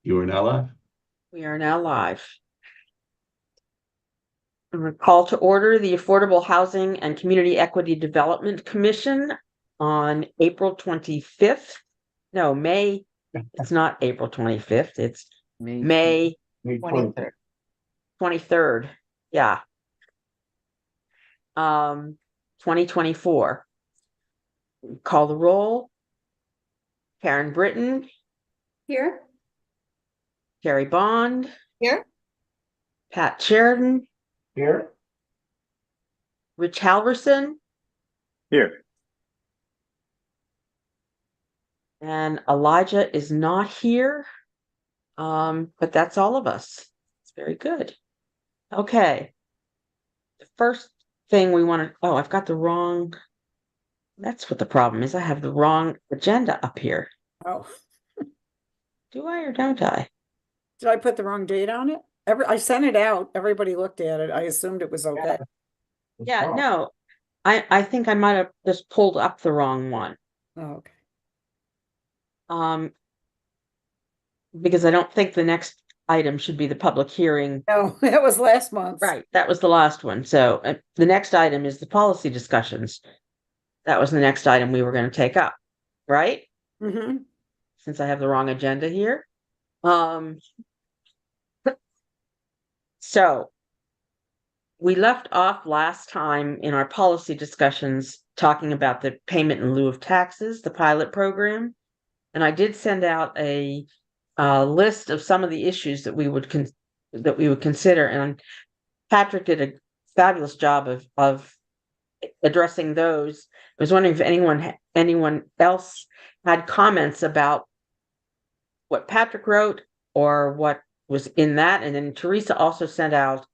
You are now live. We are now live. Call to order the Affordable Housing and Community Equity Development Commission on April 25th. No, May. It's not April 25th. It's May May 23rd. 23rd. Yeah. 2024. Call the roll. Karen Britton, Here. Carrie Bond, Here. Pat Sheridan, Here. Rich Halverson, Here. and Elijah is not here. But that's all of us. It's very good. Okay. The first thing we want to, I've got the wrong, that's what the problem is. I have the wrong agenda up here. Oh, Do I or don't I? did I put the wrong date on it? I sent it out. Everybody looked at it. I assumed it was okay. Yeah, no. I think I might have just pulled up the wrong one. Oh, okay. Because I don't think the next item should be the public hearing. No, that was last month. Right, that was the last one. So the next item is the policy discussions. That was the next item we were going to take up, right? Mm-hmm. Since I have the wrong agenda here. So we left off last time in our policy discussions talking about the payment in lieu of taxes, the pilot program. And I did send out a list of some of the issues that we would consider, and Patrick did a fabulous job of addressing those. I was wondering if anyone else had comments about what Patrick wrote or what was in that. And then Teresa also sent out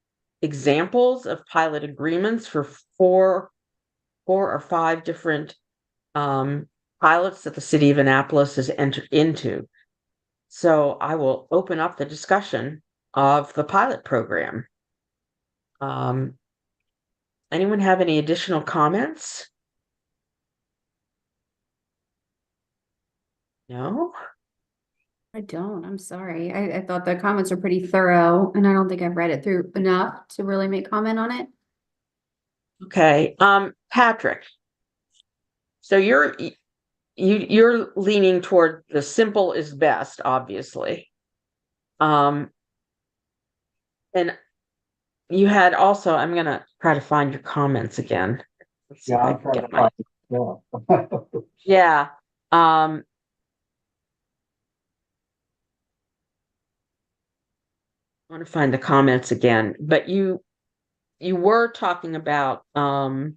examples of pilot agreements for four or five different pilots that the city of Annapolis has entered into. So I will open up the discussion of the pilot program. Anyone have any additional comments? No? I don't. I'm sorry. I thought the comments were pretty thorough, and I don't think I've read it through enough to really make comment on it. Okay. Patrick. So you're leaning toward the simple is best, obviously. And you had also, I'm gonna try to find your comments again. Let's see if I can get my, yeah. I want to find the comments again, but you were talking about Oh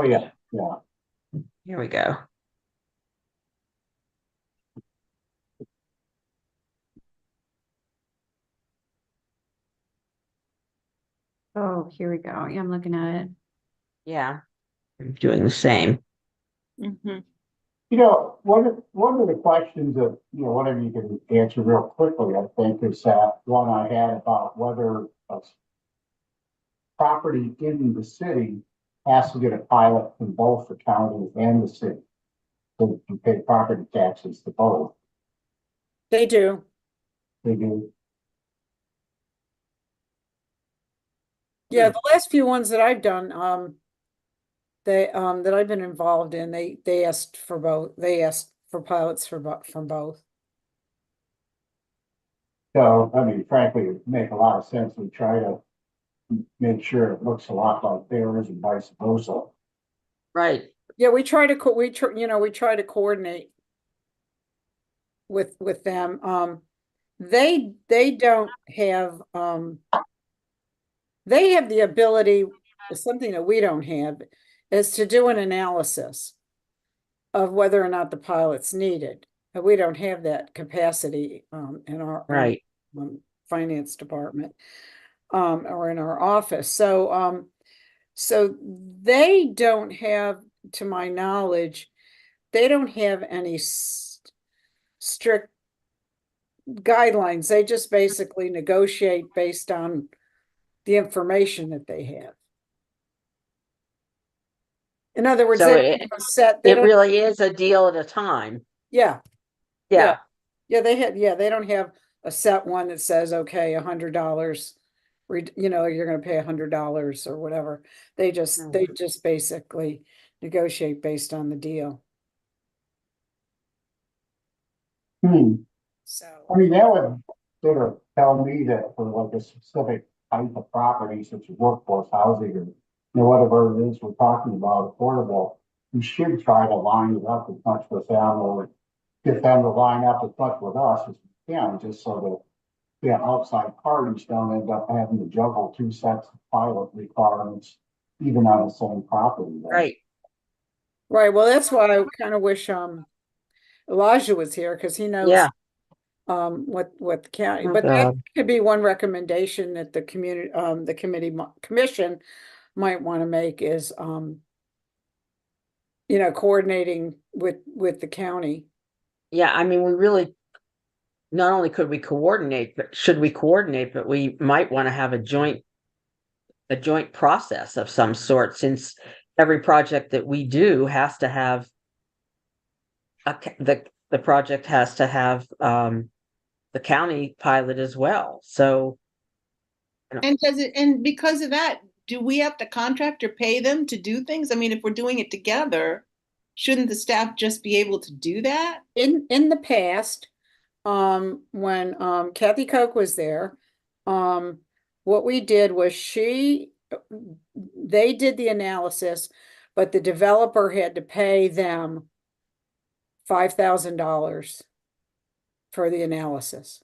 yeah, yeah. here we go. Oh, here we go. Yeah, I'm looking at it. Yeah, I'm doing the same. Mm-hmm. You know, one of the questions that, whatever you can answer real quickly, I think, is that one I had about whether a property in the city has to get a pilot from both the county and the city. So you pay property taxes to both. They do. They do. Yeah, the last few ones that I've done, that I've been involved in, they asked for both. They asked for pilots from both. So, I mean, frankly, it make a lot of sense. We try to make sure it looks a lot like theirs and vice versa. Right. Yeah, we try to coordinate with them. They don't have they have the ability, something that we don't have, is to do an analysis of whether or not the pilot's needed. And we don't have that capacity in our Right. finance department or in our office. So so they don't have, to my knowledge, they don't have any strict guidelines. They just basically negotiate based on the information that they have. In other words, So they don't have a set. They it don't. really is a deal at a time. Yeah. Yeah. Yeah, they don't have a set one that says, okay, $100. You're gonna pay $100 or whatever. They just basically negotiate based on the deal. Hmm. So, I mean, that would sort of tell me that for like a specific type of property such as workforce housing or, whatever it is we're talking about, affordable, we should try to line it up as much with them or get them to line up as much with us as we can, just so that, outside parties don't end up having to juggle two sets of pilot requirements, even on the same property. Right, right, well, that's why I kind of wish, Elijah was here, because he knows yeah. what the county, Oh, but that God. could be one recommendation that the commission might want to make is, coordinating with the county. Yeah, I mean, we really, not only could we coordinate, but should we coordinate, but we might want to have a joint process of some sort, since every project that we do has to have the project has to have the county pilot as well. So And because of that, do we have to contract or pay them to do things? I mean, if we're doing it together, shouldn't the staff just be able to do that? In the past, when Kathy Koch was there, what we did was they did the analysis, but the developer had to pay them $5,000 for the analysis.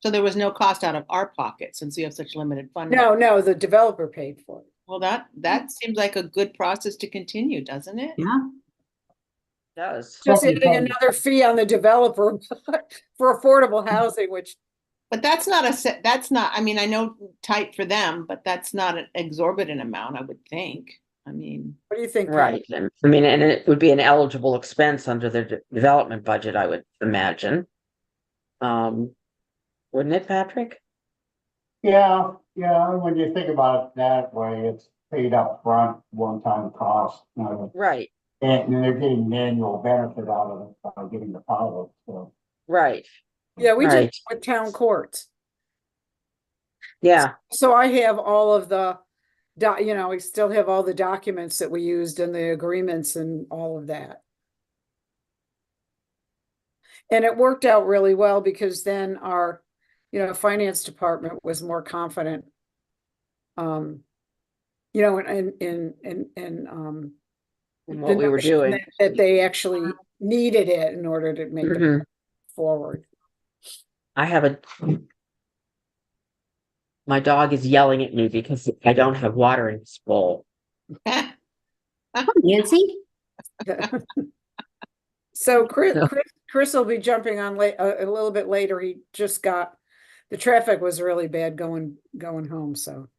So there was no cost out of our pocket since we have such limited funding. No, the developer paid for it. Well, that seems like a good process to continue, doesn't it? Yeah. it does. Just Something adding fun. another fee on the developer for affordable housing, which, But that's not that's not, I mean, I know tight for them, but that's not an exorbitant amount, I would think. I mean, what do you think, Ken? Right. I mean, and it would be an eligible expense under the development budget, I would imagine. Wouldn't it, Patrick? Yeah, when you think about it that way, it's paid up front, one-time cost, Right, and they're getting an annual benefit out of it by getting the pilot, so. right, Yeah, we did right. with town courts. Yeah, So I have all of the, we still have all the documents that we used and the agreements and all of that. And it worked out really well because then our, finance department was more confident. In what we were notion doing. that they actually needed it in order to make it Mhm. forward. I have my dog is yelling at me because I don't have water in this bowl. Nancy? So Chris, No. Chris will be jumping on a little bit later. He just the traffic was really bad going home, so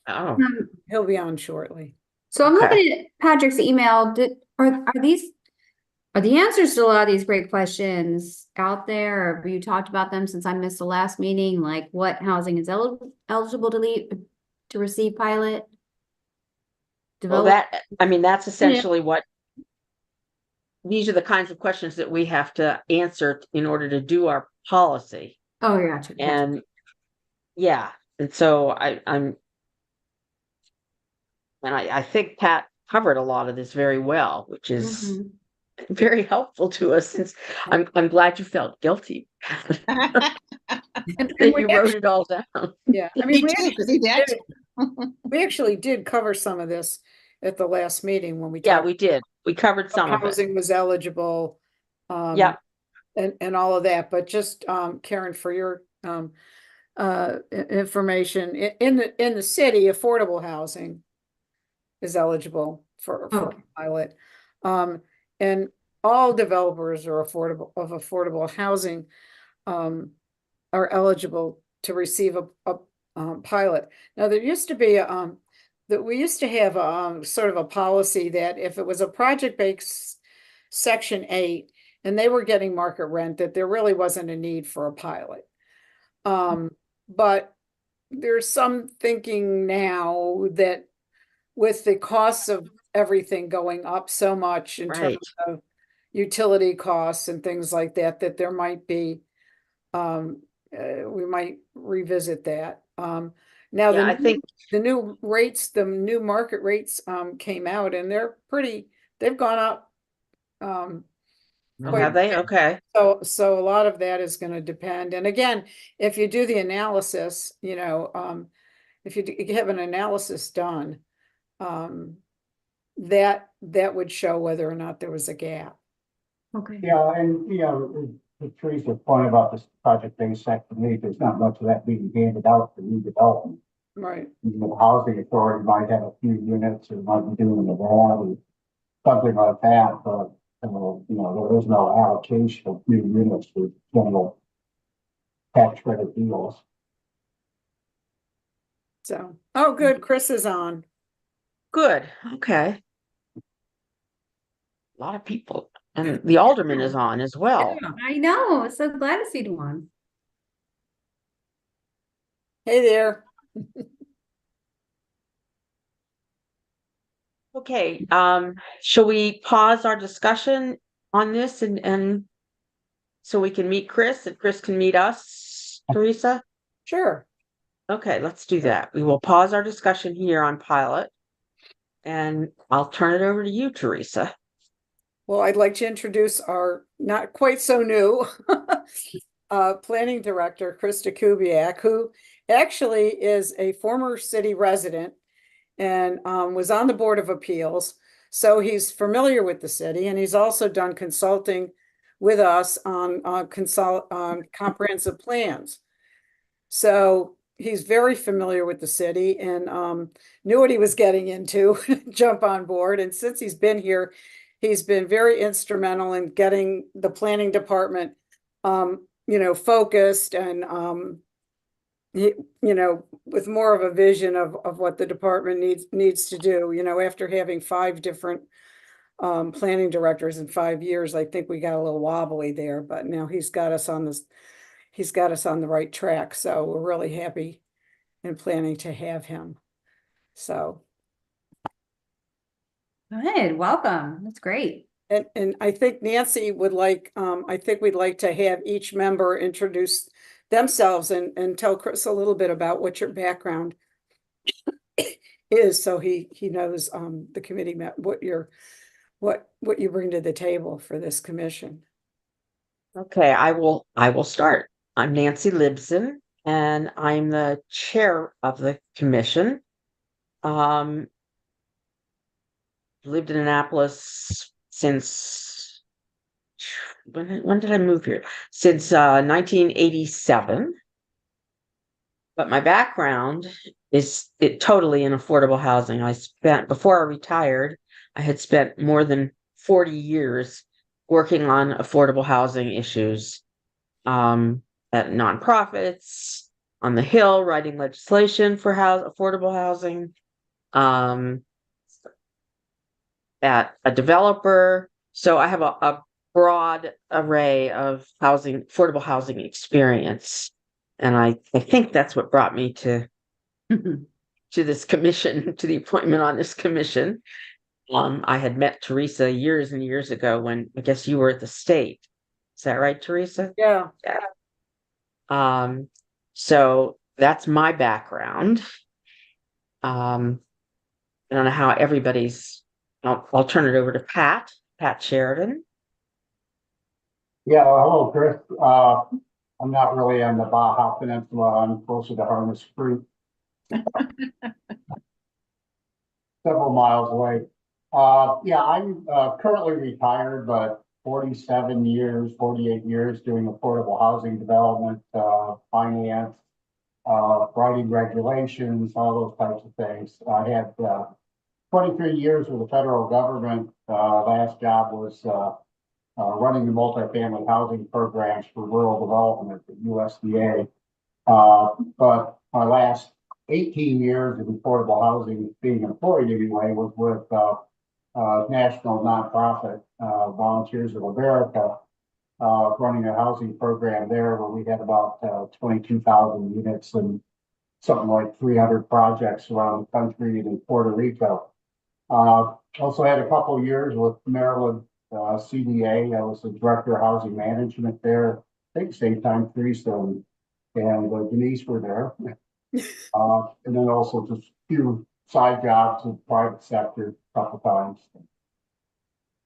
Oh, he'll be on shortly. So I'm Okay. looking at Patrick's email. Are the answers to a lot of these great questions out there? Or have you talked about them since I missed the last meeting? Like what housing is eligible to receive pilot? well, Develop. that's essentially what, these are the kinds of questions that we have to answer in order to do our policy. Oh, gotcha. And yeah, and so I think Pat covered a lot of this very well, which is Mhm. very helpful to us, since I'm glad you felt guilty And that we you wrote it all down. Yeah, I mean, Me too, 'cause he's actually- we actually did cover some of this at the last meeting when we Yeah, talked we did. We covered some about of it. housing was eligible. Yeah. And all of that, but just, Karen, for your, information, in the city, affordable housing is eligible for Okay. pilot. And all developers are affordable housing, are eligible to receive a pilot. Now, there used to be, that we used to have, sort of a policy that if it was a project-based Section 8 and they were getting market rent, that there really wasn't a need for a pilot. But there's some thinking now that with the costs of everything going up so much in terms Right. of, utility costs and things like that, that there might be, we might revisit that. Now Yeah, I think the new rates, the new market rates, came out and they've gone up. oh, Quite have they? Okay. so a lot of that is gonna depend, and again, if you do the analysis, if you have an analysis done, that would show whether or not there was a gap. Okay. Yeah, and, to Teresa's point about this project-based sector need, there's not much of that being handed out for new development. Right, The housing authority might have a few units or might be doing a van or something like that, but, there is no allocation of new units for general tax credit deals. so, oh, good, Chris is on. Good. Okay. A lot of people. And the alderman is on as well. Yeah, I know. So glad to see the one. Hey there. Okay, shall we pause our discussion on this and so we can meet Chris and Chris can meet us, Teresa? Sure. Okay, let's do that. We will pause our discussion here on pilot. And I'll turn it over to you, Teresa. Well, I'd like to introduce our not quite so new planning director, Krista Kubiak, who actually is a former city resident and was on the Board of Appeals. So he's familiar with the city, and he's also done consulting with us on comprehensive plans. So he's very familiar with the city and knew what he was getting into, jump on board. And since he's been here, he's been very instrumental in getting the planning department, focused and, with more of a vision of what the department needs to do, after having 5 different planning directors in 5 years. I think we got a little wobbly there, but now he's got us on the right track. So we're really happy and planning to have him. So. Good, welcome. That's great. And I think Nancy would I think we'd like to have each member introduce themselves and tell Chris a little bit about what your background is, so he knows the committee what you bring to the table for this commission. Okay, I will start. I'm Nancy Libson and I'm the chair of the commission. Lived in Annapolis since when did I move here? Since 1987. But my background is totally in affordable housing. Before I retired, I had spent more than 40 years working on affordable housing issues at nonprofits, on the Hill, writing legislation for affordable housing, at a developer. So I have a broad array of affordable housing experience. And I think that's what brought me to this commission, to the appointment on this commission. I had met Teresa years and years ago when I guess you were at the state. Is that right, Teresa? Yeah. So that's my background. I don't know how I'll turn it over to Pat Sheridan. Yeah, hello, Chris. I'm not really on the Baja Peninsula. I'm closer to Harness Creek. Several miles away. Yeah, I'm currently retired, but 48 years doing affordable housing development, finance, writing regulations, all those types of things. I had 23 years with the federal government. Last job was running the multifamily housing programs for rural development at USDA. But my last 18 years of affordable housing, being employed anyway, was with national nonprofit Volunteers of America, running a housing program there where we had about 22,000 units and something like 300 projects around the country and in Puerto Rico. Also had a couple of years with Maryland CDA. I was the director of housing management there. I think same time Teresa and Denise were there. And then also just a few side jobs in the private sector a couple times.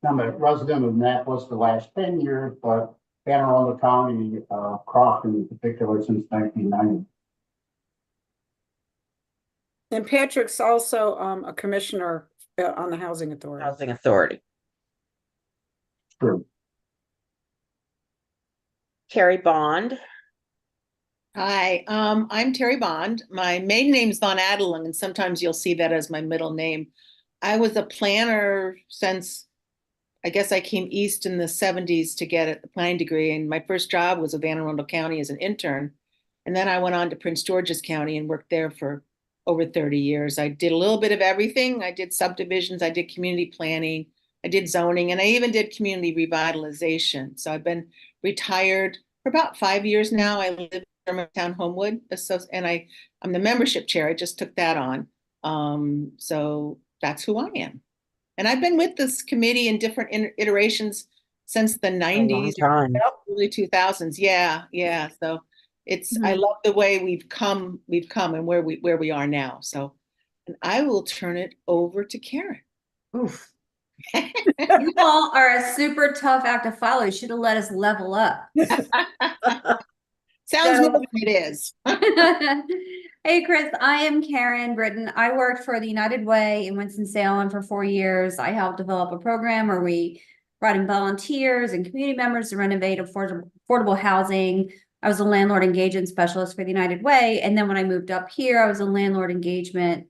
I'm a resident of Annapolis the last 10 years, but Anne Arundel County, Crofton in particular, since 1990. And Patrick's also a commissioner on the Housing Authority. Housing Authority. True. Carrie Bond. Hi, I'm Terry Bond. My maiden name is Von Adeling, and sometimes you'll see that as my middle name. I was a planner since, I guess I came east in the 70s to get a planning degree, and my first job was with Anne Arundel County as an intern. And then I went on to Prince George's County and worked there for over 30 years. I did a little bit of everything. I did subdivisions, I did community planning, I did zoning, and I even did community revitalization. So I've been retired for about 5 years now. I live in Germantown Homewood, and I'm the membership chair. I just took that on. So that's who I am. And I've been with this committee in different iterations since the 90s, early 2000s. Yeah. So I love the way we've come and where we are now. So, and I will turn it over to Karen. Oof. You all are a super tough act to follow. You should have let us level up. Sounds more than it is. Hey, Chris, I am Karen Britton. I worked for the United Way in Winston-Salem for 4 years. I helped develop a program where we brought in volunteers and community members to renovate affordable housing. I was a landlord engagement specialist for the United Way. And then when I moved up here, I was a landlord engagement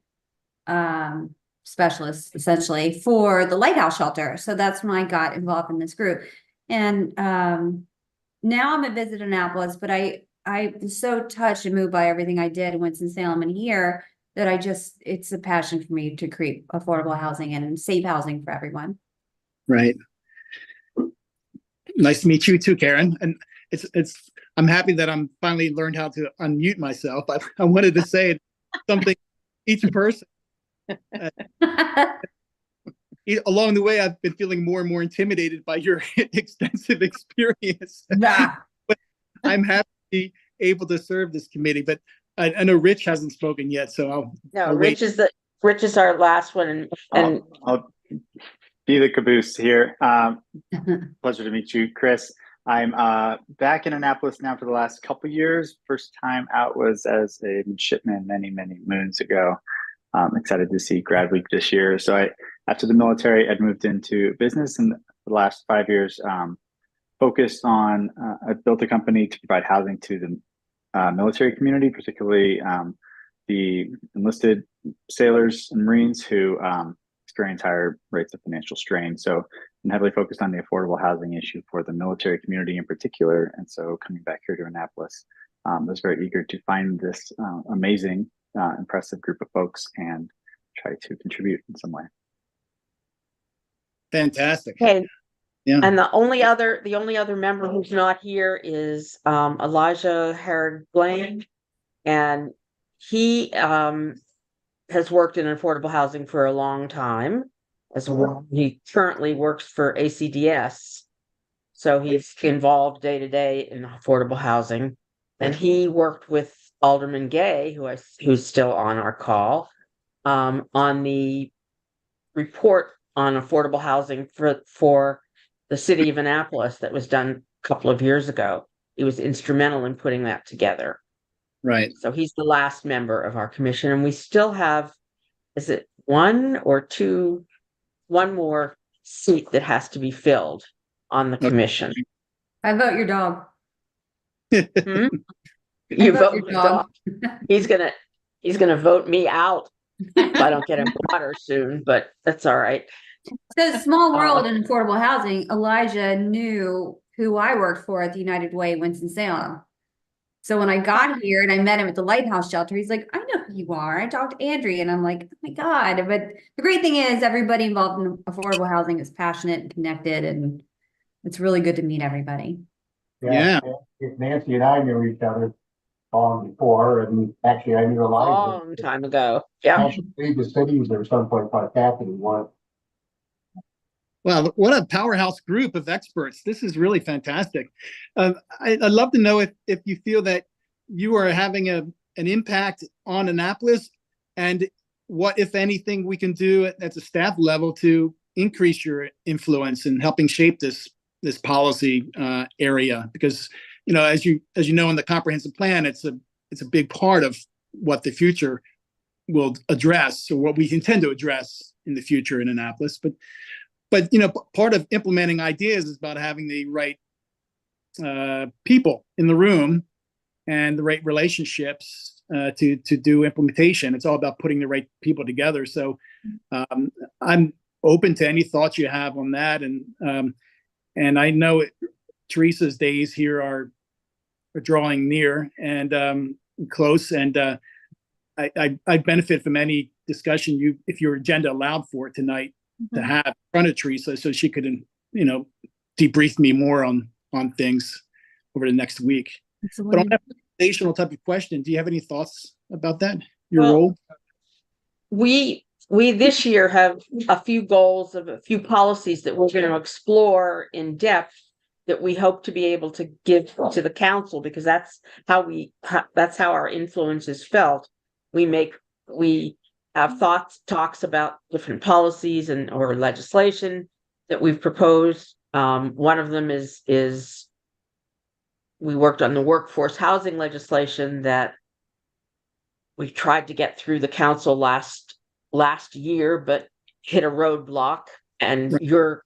specialist, essentially, for the Lighthouse Shelter. So that's when I got involved in this group. And now I'm at Visit Annapolis, but I was so touched and moved by everything I did in Winston-Salem and here that it's a passion for me to create affordable housing and safe housing for everyone. Right. Nice to meet you too, Karen. And I'm happy that I'm finally learned how to unmute myself. I wanted to say something each person. Along the way, I've been feeling more and more intimidated by your extensive experience. Nah. But I'm happy to be able to serve this committee. But I know Rich hasn't spoken yet, so I'll Rich is our last one, and I'll be the caboose here. Pleasure to meet you, Chris. I'm back in Annapolis now for the last couple of years. First time out was as a midshipman many moons ago. I'm excited to see grad week this year. So after the military, I'd moved into business, and the last 5 years focused on, I built a company to provide housing to the military community, particularly the enlisted sailors and Marines who experience higher rates of financial strain. So I'm heavily focused on the affordable housing issue for the military community in particular. And so coming back here to Annapolis, I was very eager to find this amazing, impressive group of folks and try to contribute in some way. fantastic. okay. Yeah. And the only other member who's not here is Elijah Herod Blaine, and he has worked in affordable housing for a long time as well. He currently works for ACDS, so he's involved day to day in affordable housing. And he worked with Alderman Gay, who's still on our call, on the report on affordable housing for the city of Annapolis that was done a couple of years ago. He was instrumental in putting that together. Right. So he's the last member of our commission, and we still have, is it one more seat that has to be filled on the commission. I vote your dog. Hmm? I You vote vote your your dog. He's gonna vote me out if I don't get him water soon, but that's all right. So small world in affordable housing, Elijah knew who I worked for at the United Way in Winston-Salem. So when I got here and I met him at the Lighthouse Shelter, he's like, I know who you are. I talked to Andrea, and I'm like, oh my God. But the great thing is everybody involved in affordable housing is passionate and connected, and it's really good to meet everybody. Yeah. Nancy and I knew each other long before, and actually I knew Elijah. Long time ago. Yeah. League of Cities or someplace like that that he wanted. Wow, what a powerhouse group of experts. This is really fantastic. I'd love to know if you feel that you are having an impact on Annapolis, and what, if anything, we can do at the staff level to increase your influence in helping shape this policy area. Because, as you know, in the comprehensive plan, it's a big part of what the future will address, or what we intend to address in the future in Annapolis. But part of implementing ideas is about having the right people in the room and the right relationships to do implementation. It's all about putting the right people together. So I'm open to any thoughts you have on that. And I know Teresa's days here are drawing near and close. And I benefit from any discussion if your agenda allowed for it tonight, to have in front of Teresa, so she could, debrief me more on things over the next week. But on that foundational type of question, do you have any thoughts about that? Your role? We this year have a few goals of a few policies that we're going to explore in depth, that we hope to be able to give to the council, because that's how our influence is felt. We have talks about different policies or legislation that we've proposed. One of them is we worked on the workforce housing legislation that we tried to get through the council last year, but hit a roadblock. And Right. Your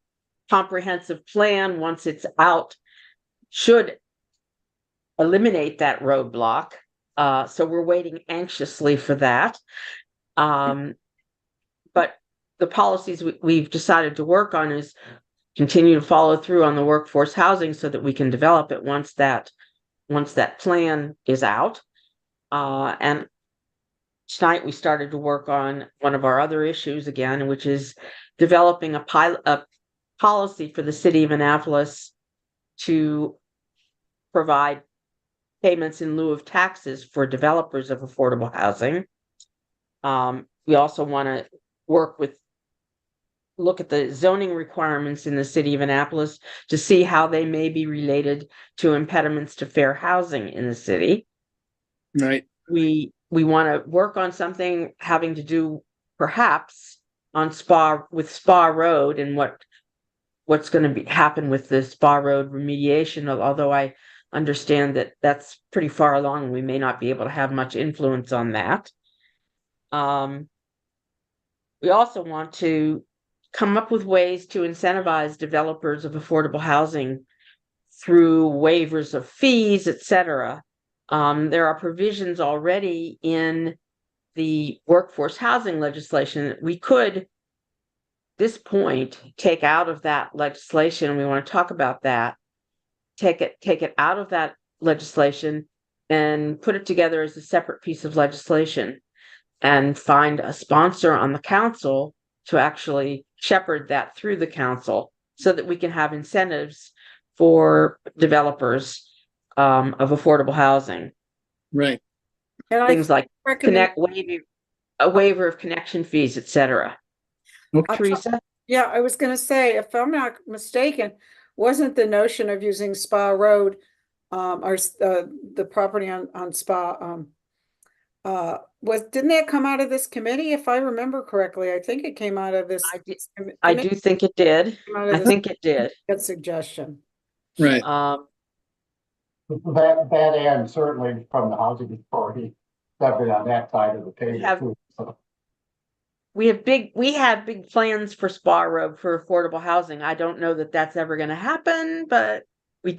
comprehensive plan, once it's out, should eliminate that roadblock. So we're waiting anxiously for that. But the policies we've decided to work on is continue to follow through on the workforce housing, so that we can develop it once that plan is out. And tonight we started to work on one of our other issues again, which is developing a policy for the city of Annapolis to provide payments in lieu of taxes for developers of affordable housing. We also want to look at the zoning requirements in the city of Annapolis to see how they may be related to impediments to fair housing in the city. Right. We want to work on something having to do perhaps on Spa Road, and what's going to happen with the Spa Road remediation, although I understand that that's pretty far along and we may not be able to have much influence on that. We also want to come up with ways to incentivize developers of affordable housing through waivers of fees, etc. There are provisions already in the workforce housing legislation that we could, at this point, take out of that legislation. We want to talk about that. Take it out of that legislation and put it together as a separate piece of legislation, and find a sponsor on the council to actually shepherd that through the council, so that we can have incentives for developers of affordable housing. Right. And Things like recommend, a waiver of connection fees, etc. Okay. Teresa? yeah, I was gonna say, if I'm not mistaken, wasn't the notion of using Spa Road, or the property on Spa, didn't that come out of this committee? If I remember correctly, I think it came out of this. I do think it did. I think it did. Good suggestion. Right. That and certainly from the housing authority, definitely on that side of the table too. So, We had big plans for Spa Road for affordable housing. I don't know that that's ever going to happen, but we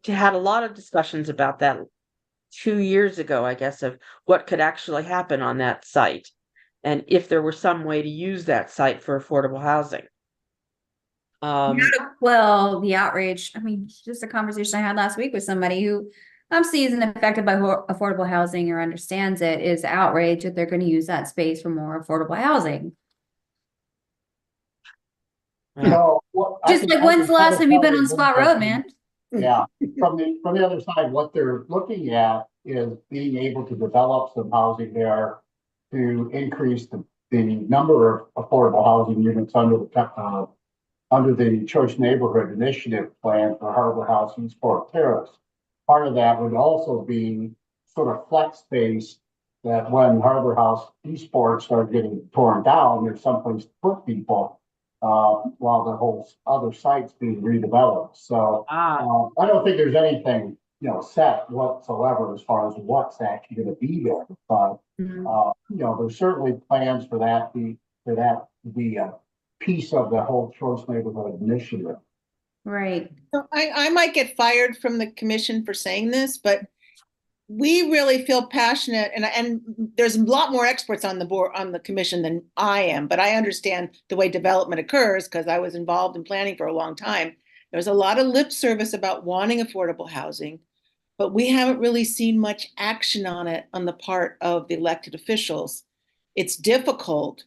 had a lot of discussions about that 2 years ago, I guess, of what could actually happen on that site, and if there were some way to use that site for affordable housing. Well, the outrage, I mean, just a conversation I had last week with somebody who sees and affected by affordable housing or understands it, is outraged that they're going to use that space for more affordable housing. Just like, when's the last time you've been on Spa Road, man? Yeah, from the other side, what they're looking at is being able to develop some housing there to increase the number of affordable housing units under the under the Choice Neighborhood Initiative Plan for Harbor House Eastport Terrace. Part of that would also be sort of flex space that when Harbor House Eastport started getting torn down, there's someplace to put people while the whole other site's being redeveloped. So I don't think there's anything, set whatsoever as far as what's actually going to be there. But there's certainly plans for that to be a piece of the whole Choice Neighborhood Initiative. Right. So I might get fired from the commission for saying this, but we really feel passionate, and there's a lot more experts on the board, on the commission than I am, but I understand the way development occurs because I was involved in planning for a long time. There's a lot of lip service about wanting affordable housing, but we haven't really seen much action on it on the part of the elected officials. It's difficult,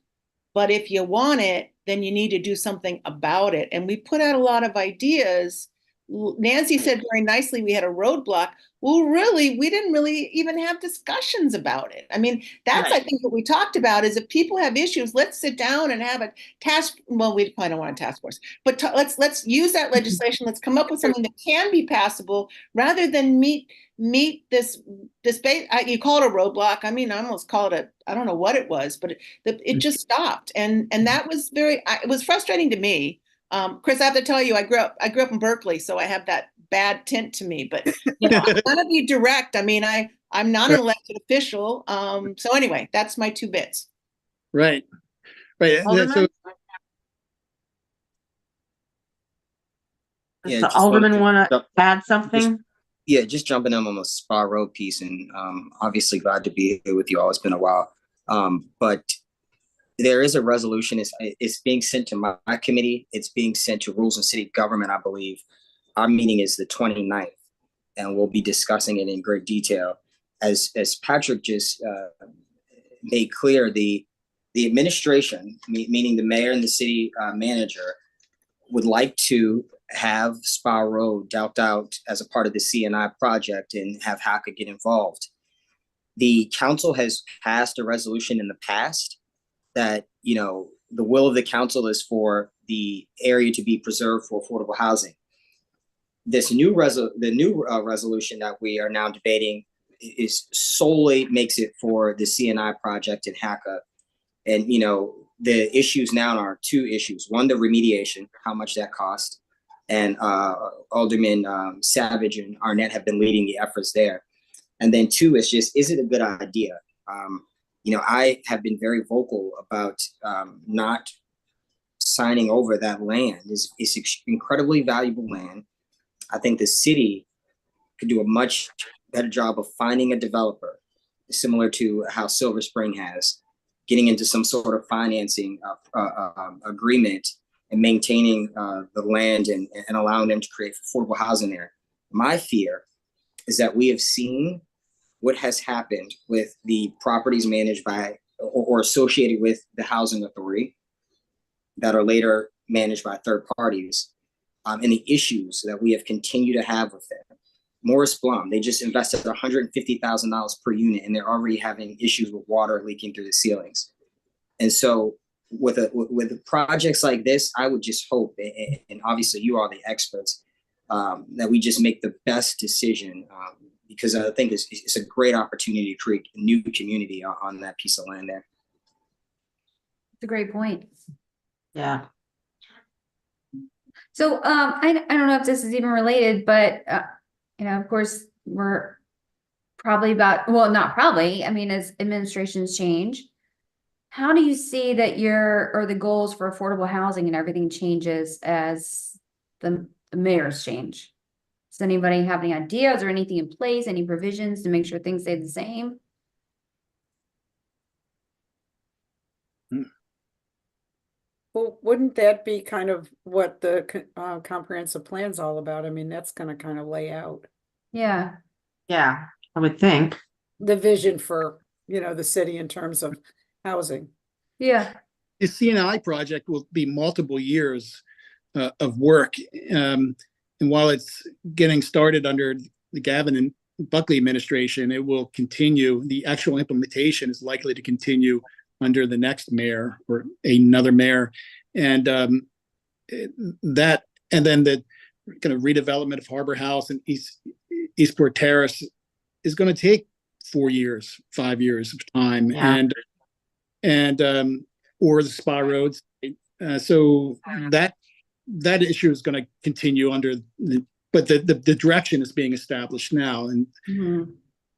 but if you want it, then you need to do something about it. And we put out a lot of ideas. Nancy said very nicely, we had a roadblock. Well, really, we didn't really even have discussions about it. I mean, that's, Right. I think, what we talked about is if people have issues, let's sit down and have a task. Well, we probably don't want a task force, but let's use that legislation. Let's come up with something that can be passable rather than meet this base. You call it a roadblock. I mean, I almost call it I don't know what it was, but it just stopped. And that was it was frustrating to me. Chris, I have to tell you, I grew up in Berkeley, so I have that bad tint to me, but I'm gonna be direct. I mean, I'm not an elected official. So anyway, that's my 2 bits. Right. So, Alderman? Yeah, Does the just Alderman wanted want to to add something? Yeah, just jumping in on the Spa Road piece, and obviously glad to be here with you all. It's been a while, but there is a resolution. It's being sent to my committee. It's being sent to Rules and City Government, I believe. Our meeting is the 29th, and we'll be discussing it in great detail. As Patrick just made clear, the administration, meaning the mayor and the city manager, would like to have Spa Road dealt out as a part of the CNI project and have HACA get involved. The council has passed a resolution in the past that, the will of the council is for the area to be preserved for affordable housing. This new resolution that we are now debating is solely makes it for the CNI project in HACA. And, the issues now are 2 issues. One, the remediation, how much that cost. And Alderman Savage and Arnett have been leading the efforts there. And then 2 is just, is it a good idea? I have been very vocal about not signing over that land. It's incredibly valuable land. I think the city could do a much better job of finding a developer, similar to how Silver Spring has, getting into some sort of financing agreement and maintaining the land and allowing them to create affordable housing there. My fear is that we have seen what has happened with the properties managed by or associated with the housing authority that are later managed by third parties, and the issues that we have continued to have with them. Morris Blum, they just invested $150,000 per unit, and they're already having issues with water leaking through the ceilings. And so with projects like this, I would just hope, and obviously you are the experts, that we just make the best decision, because I think it's a great opportunity to create a new community on that piece of land there. It's a great point. Yeah. So, I don't know if this is even related, but, of course, we're probably not probably, I mean, as administrations change, how do you see that the goals for affordable housing and everything changes as the mayors change? Does anybody have any ideas or anything in place, any provisions to make sure things stay the same? Well, wouldn't that be kind of what the comprehensive plan's all about? I mean, that's going to kind of lay out Yeah. Yeah, I would think. the vision for, the city in terms of housing. Yeah. the CNI project will be multiple years of work. And while it's getting started under the Gavin and Buckley administration, it will continue. The actual implementation is likely to continue under the next mayor or another mayor. And that, and then the kind of redevelopment of Harbor House and Eastport Terrace is going to take 4 years, 5 years of time, Yeah. and or the Spa Roads. So that issue is going to continue but the direction is being established now. And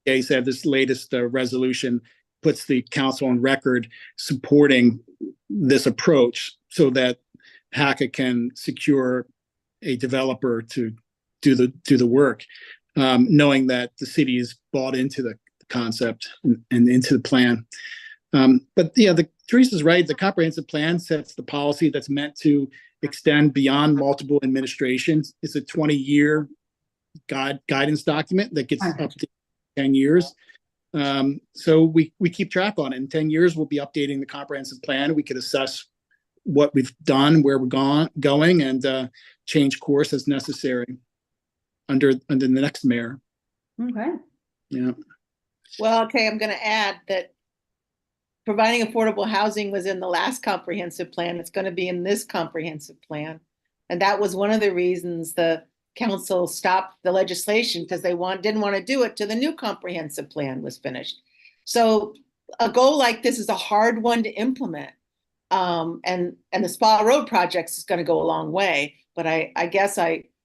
they said this latest resolution puts the council on record supporting this approach so that HACA can secure a developer to do the work, knowing that the city is bought into the concept and into the plan. But yeah, Teresa's right. The comprehensive plan sets the policy that's meant to extend beyond multiple administrations. It's a 20-year guidance document that gets up to 10 years. So we keep track on it. In 10 years, we'll be updating the comprehensive plan. We could assess what we've done, where we're going, and change course as necessary under the next mayor. Okay. Yeah. Well, okay, I'm gonna add that providing affordable housing was in the last comprehensive plan. It's gonna be in this comprehensive plan. And that was one of the reasons the council stopped the legislation, because they didn't want to do it till the new comprehensive plan was finished. So a goal like this is a hard one to implement. And the Spa Road projects is going to go a long way, but I guess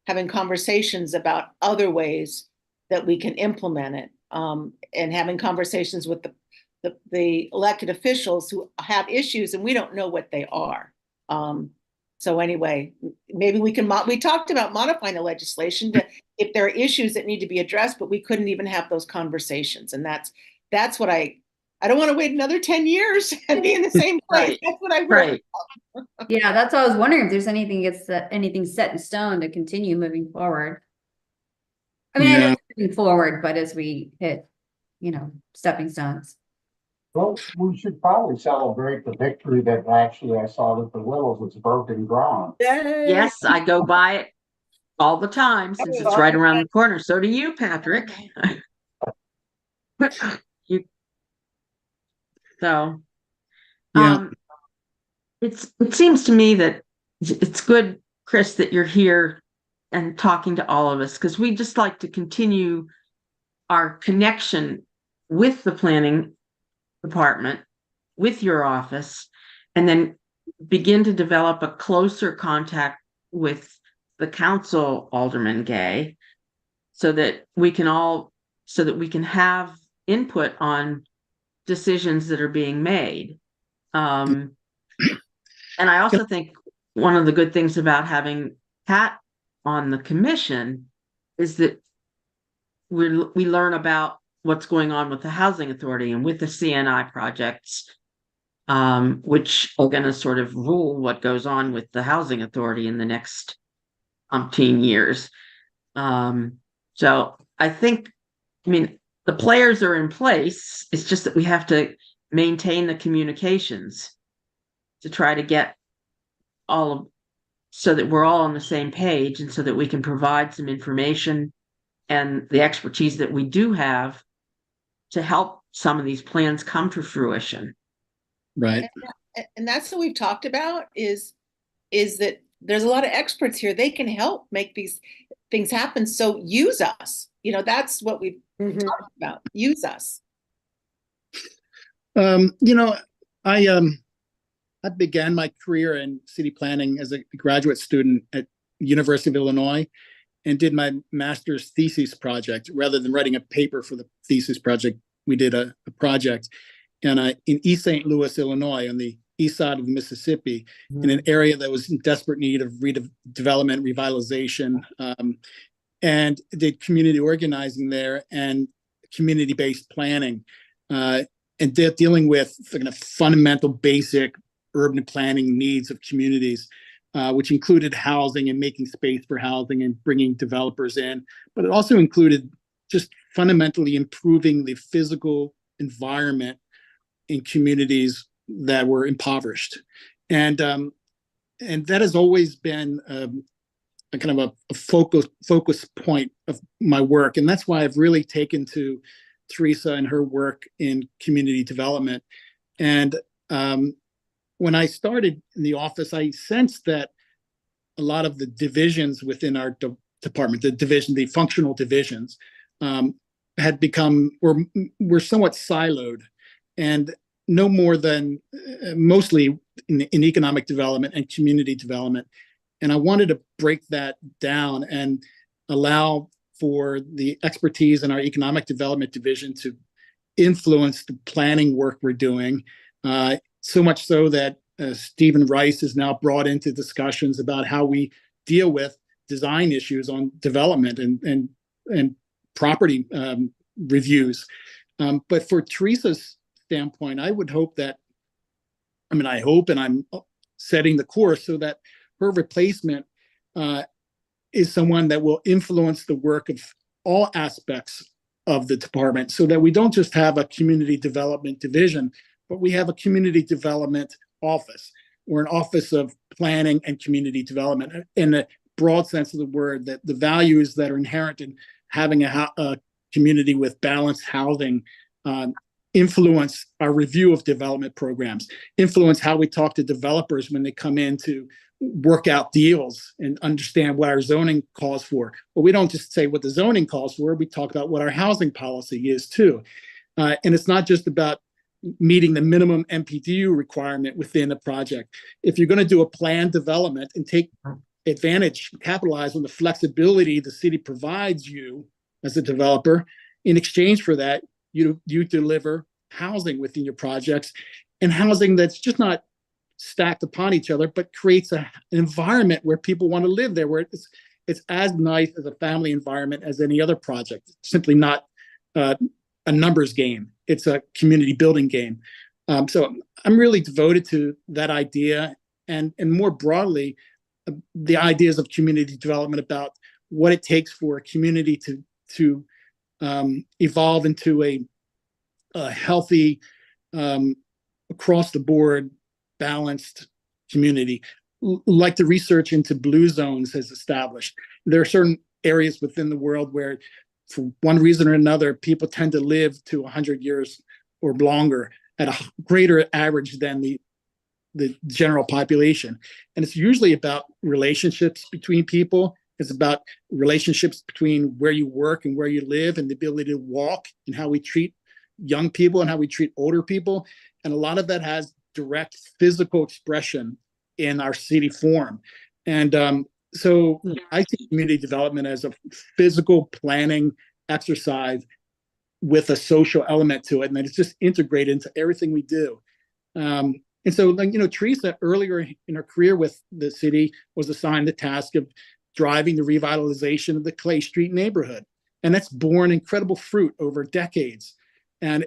having conversations about other ways that we can implement it, and having conversations with the elected officials who have issues and we don't know what they are. So anyway, maybe we talked about modifying the legislation if there are issues that need to be addressed, but we couldn't even have those conversations. And that's what I don't want to wait another 10 years and be in the same place. Right. That's what I Right. Yeah, that's what I was wondering, if there's anything set in stone to continue moving forward. I mean, I know moving forward, but as we hit, stepping stones. Well, we should probably celebrate the victory that actually I saw that the Willows was broken ground. Yes, I go by it all the time since it's right around the corner. So do you, Patrick. So, Yeah. it seems to me that it's good, Chris, that you're here and talking to all of us, because we just like to continue our connection with the planning department, with your office, and then begin to develop a closer contact with the council, Alderman Gay, so that we can have input on decisions that are being made. And I also think one of the good things about having Pat on the commission is that we learn about what's going on with the housing authority and with the CNI projects, which are going to sort of rule what goes on with the housing authority in the next umpteen years. So I think, the players are in place. It's just that we have to maintain the communications to try to get so that we're all on the same page, and so that we can provide some information and the expertise that we do have to help some of these plans come to fruition. Right. And that's what we've talked about is that there's a lot of experts here. They can help make these things happen. So use us. That's what we've talked about. Use us. I began my career in city planning as a graduate student at University of Illinois, and did my master's thesis project. Rather than writing a paper for the thesis project, we did a project in East St. Louis, Illinois, on the east side of the Mississippi, in an area that was in desperate need of development, revitalization, and did community organizing there and community-based planning, and dealing with kind of fundamental, basic urban planning needs of communities, which included housing and making space for housing and bringing developers in. But it also included just fundamentally improving the physical environment in communities that were impoverished. And that has always been a kind of a focus point of my work. And that's why I've really taken to Teresa and her work in community development. And when I started in the office, I sensed that a lot of the divisions within our department, the functional divisions, had become, were somewhat siloed, and no more than mostly in economic development and community development. And I wanted to break that down and allow for the expertise in our economic development division to influence the planning work we're doing. So much so that Stephen Rice is now brought into discussions about how we deal with design issues on development and property reviews. But for Teresa's standpoint, I would hope that, I hope, and I'm setting the course so that her replacement is someone that will influence the work of all aspects of the department, so that we don't just have a community development division, but we have a community development office, or an office of planning and community development in a broad sense of the word, that the values that are inherent in having a community with balanced housing influence our review of development programs, influence how we talk to developers when they come in to work out deals and understand what our zoning calls for. But we don't just say what the zoning calls for, we talk about what our housing policy is too. And it's not just about meeting the minimum MPDU requirement within a project. If you're going to do a planned development and take advantage, capitalize on the flexibility the city provides you as a developer, in exchange for that, you deliver housing within your projects, and housing that's just not stacked upon each other, but creates an environment where people want to live there, where it's as nice as a family environment as any other project. It's simply not a numbers game. It's a community building game. So I'm really devoted to that idea, and more broadly, the ideas of community development, about what it takes for a community to evolve into a healthy, across the board, balanced community, like the research into blue zones has established. There are certain areas within the world where, for one reason or another, people tend to live to 100 years or longer at a greater average than the general population. And it's usually about relationships between people. It's about relationships between where you work and where you live, and the ability to walk, and how we treat young people and how we treat older people. And a lot of that has direct physical expression in our city form. And so I see community development as a physical planning exercise with a social element to it, and that it's just integrated into everything we do. And so, like, Teresa, earlier in her career with the city, was assigned the task of driving the revitalization of the Clay Street neighborhood. And that's borne incredible fruit over decades. And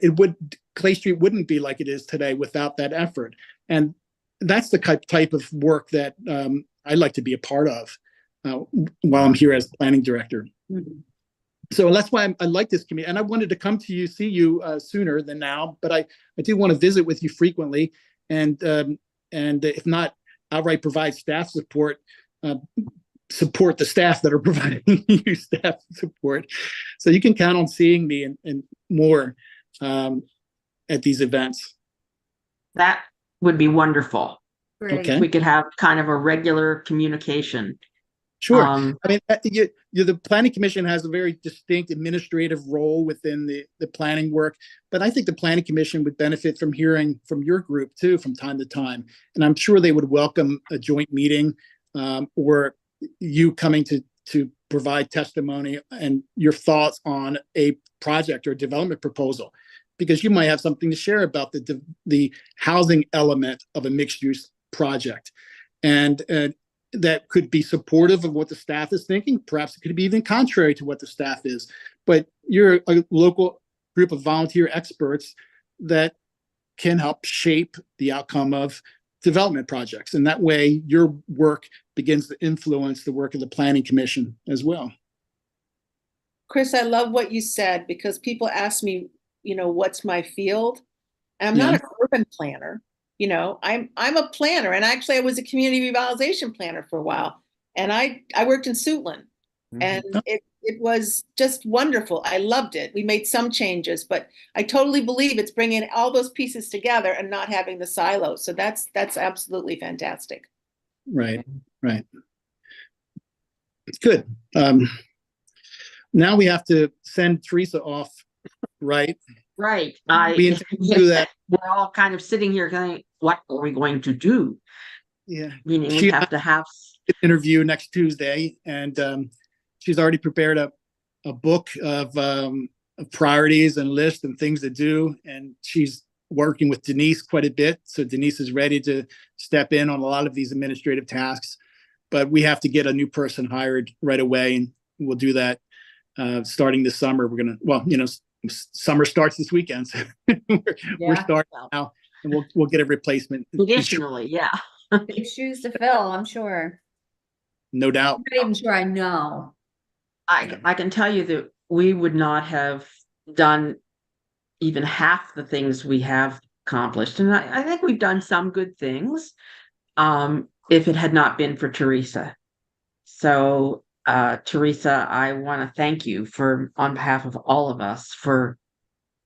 Clay Street wouldn't be like it is today without that effort. And that's the type of work that I'd like to be a part of while I'm here as planning director. Mm-hmm. So that's why I like this committee. And I wanted to come to see you sooner than now, but I do want to visit with you frequently. And if not, outright provide staff support, support the staff that are providing you staff support. So you can count on seeing me and more at these events. That would be wonderful. Great. Okay. We could have kind of a regular communication. Sure. The Planning Commission has a very distinct administrative role within the planning work, but I think the Planning Commission would benefit from hearing from your group too from time to time. And I'm sure they would welcome a joint meeting or you coming to provide testimony and your thoughts on a project or development proposal, because you might have something to share about the housing element of a mixed-use project. And that could be supportive of what the staff is thinking. Perhaps it could be even contrary to what the staff is. But you're a local group of volunteer experts that can help shape the outcome of development projects. And that way your work begins to influence the work of the Planning Commission as well. Chris, I love what you said, because people ask me, what's my field? And I'm not an urban planner. I'm a planner, and actually I was a community revitalization planner for a while, and I worked in Suitland, and it was just wonderful. I loved it. We made some changes, but I totally believe it's bringing all those pieces together and not having the silos. So that's absolutely fantastic. Right. It's good. Now we have to send Teresa off, right? Right. We intend to do that. We're all kind of sitting here going, what are we going to do? Yeah. Meaning we She have to have, interview next Tuesday, and she's already prepared a book of priorities and lists and things to do, and she's working with Denise quite a bit. So Denise is ready to step in on a lot of these administrative tasks, but we have to get a new person hired right away, and we'll do that starting this summer. We're gonna, well, summer starts this weekend, so we're starting now, and we'll get a replacement. traditionally, yeah. Big shoes to fill, I'm sure. No doubt. I'm not even sure I know. I can tell you that we would not have done even half the things we have accomplished. And I think we've done some good things, if it had not been for Teresa. So, Teresa, I want to thank you on behalf of all of us, for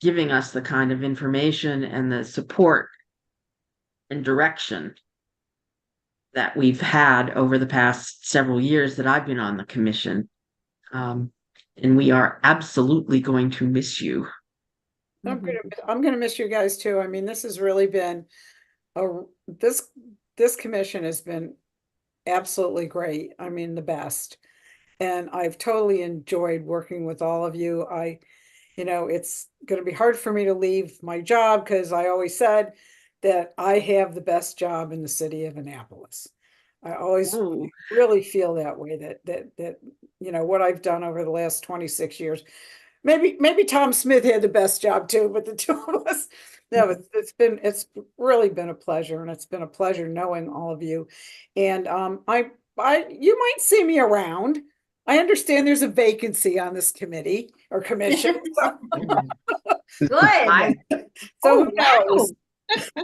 giving us the kind of information and the support and direction that we've had over the past several years that I've been on the commission. And we are absolutely going to miss you. I'm gonna miss you guys too. I mean, this has really been this commission has been absolutely great. I mean, the best. And I've totally enjoyed working with all of you. It's gonna be hard for me to leave my job, because I always said that I have the best job in the city of Annapolis. I always Ooh. really feel that way, that what I've done over the last 26 years. Maybe Tom Smith had the best job too, but the two of us, no, it's really been a pleasure, and it's been a pleasure knowing all of you. And you might see me around. I understand there's a vacancy on this committee or commission. Good. So who knows?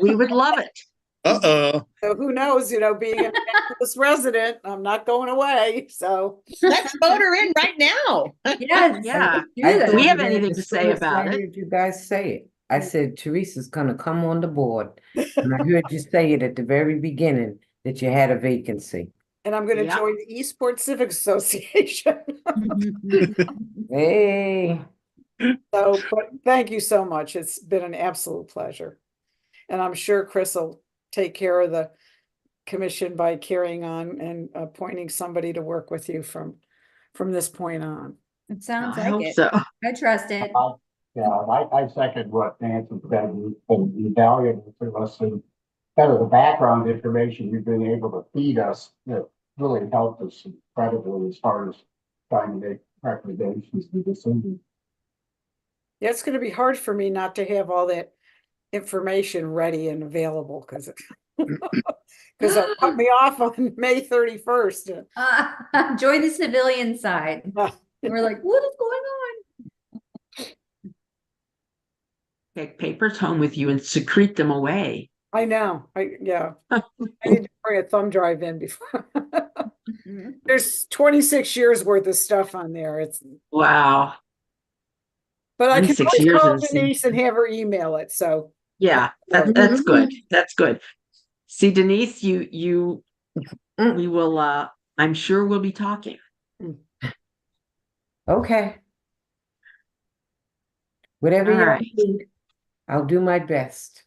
We would love it. Uh-oh. So who knows, being an Annapolis resident, I'm not going away, so. Let's vote her in right now. Yes. Yeah. Do I that. Do we have told you that anything as to soon say as about I it? heard you guys say it. I said, Teresa's gonna come on the board. And I heard you say it at the very beginning, that you had a vacancy. And I'm gonna Yeah. join the Eastport Civic Association. Hey, So, but thank you so much. It's been an absolute pleasure. And I'm sure Chris will take care of the commission by carrying on and appointing somebody to work with you from this point on. It sounds I like hope it. so. I trust it. Yeah, I second what Nancy said, and be valuable to us, and kind of the background information you've been able to feed us, that really helped us incredibly as far as trying to make recommendations to the city. Yeah, it's gonna be hard for me not to have all that information ready and available, because it'll cut me off on May 31st. Join the civilian side. We're like, what is going on? Take papers home with you and secrete them away. I know, I need to bring a thumb drive in before. There's 26 years worth of stuff on there. Wow. But I can 26 always years call is- Denise and have her email it, so. Yeah, that's good. That's good. See, Denise, we will, I'm sure we'll be talking. okay. Whatever All you right. need, I'll do my best.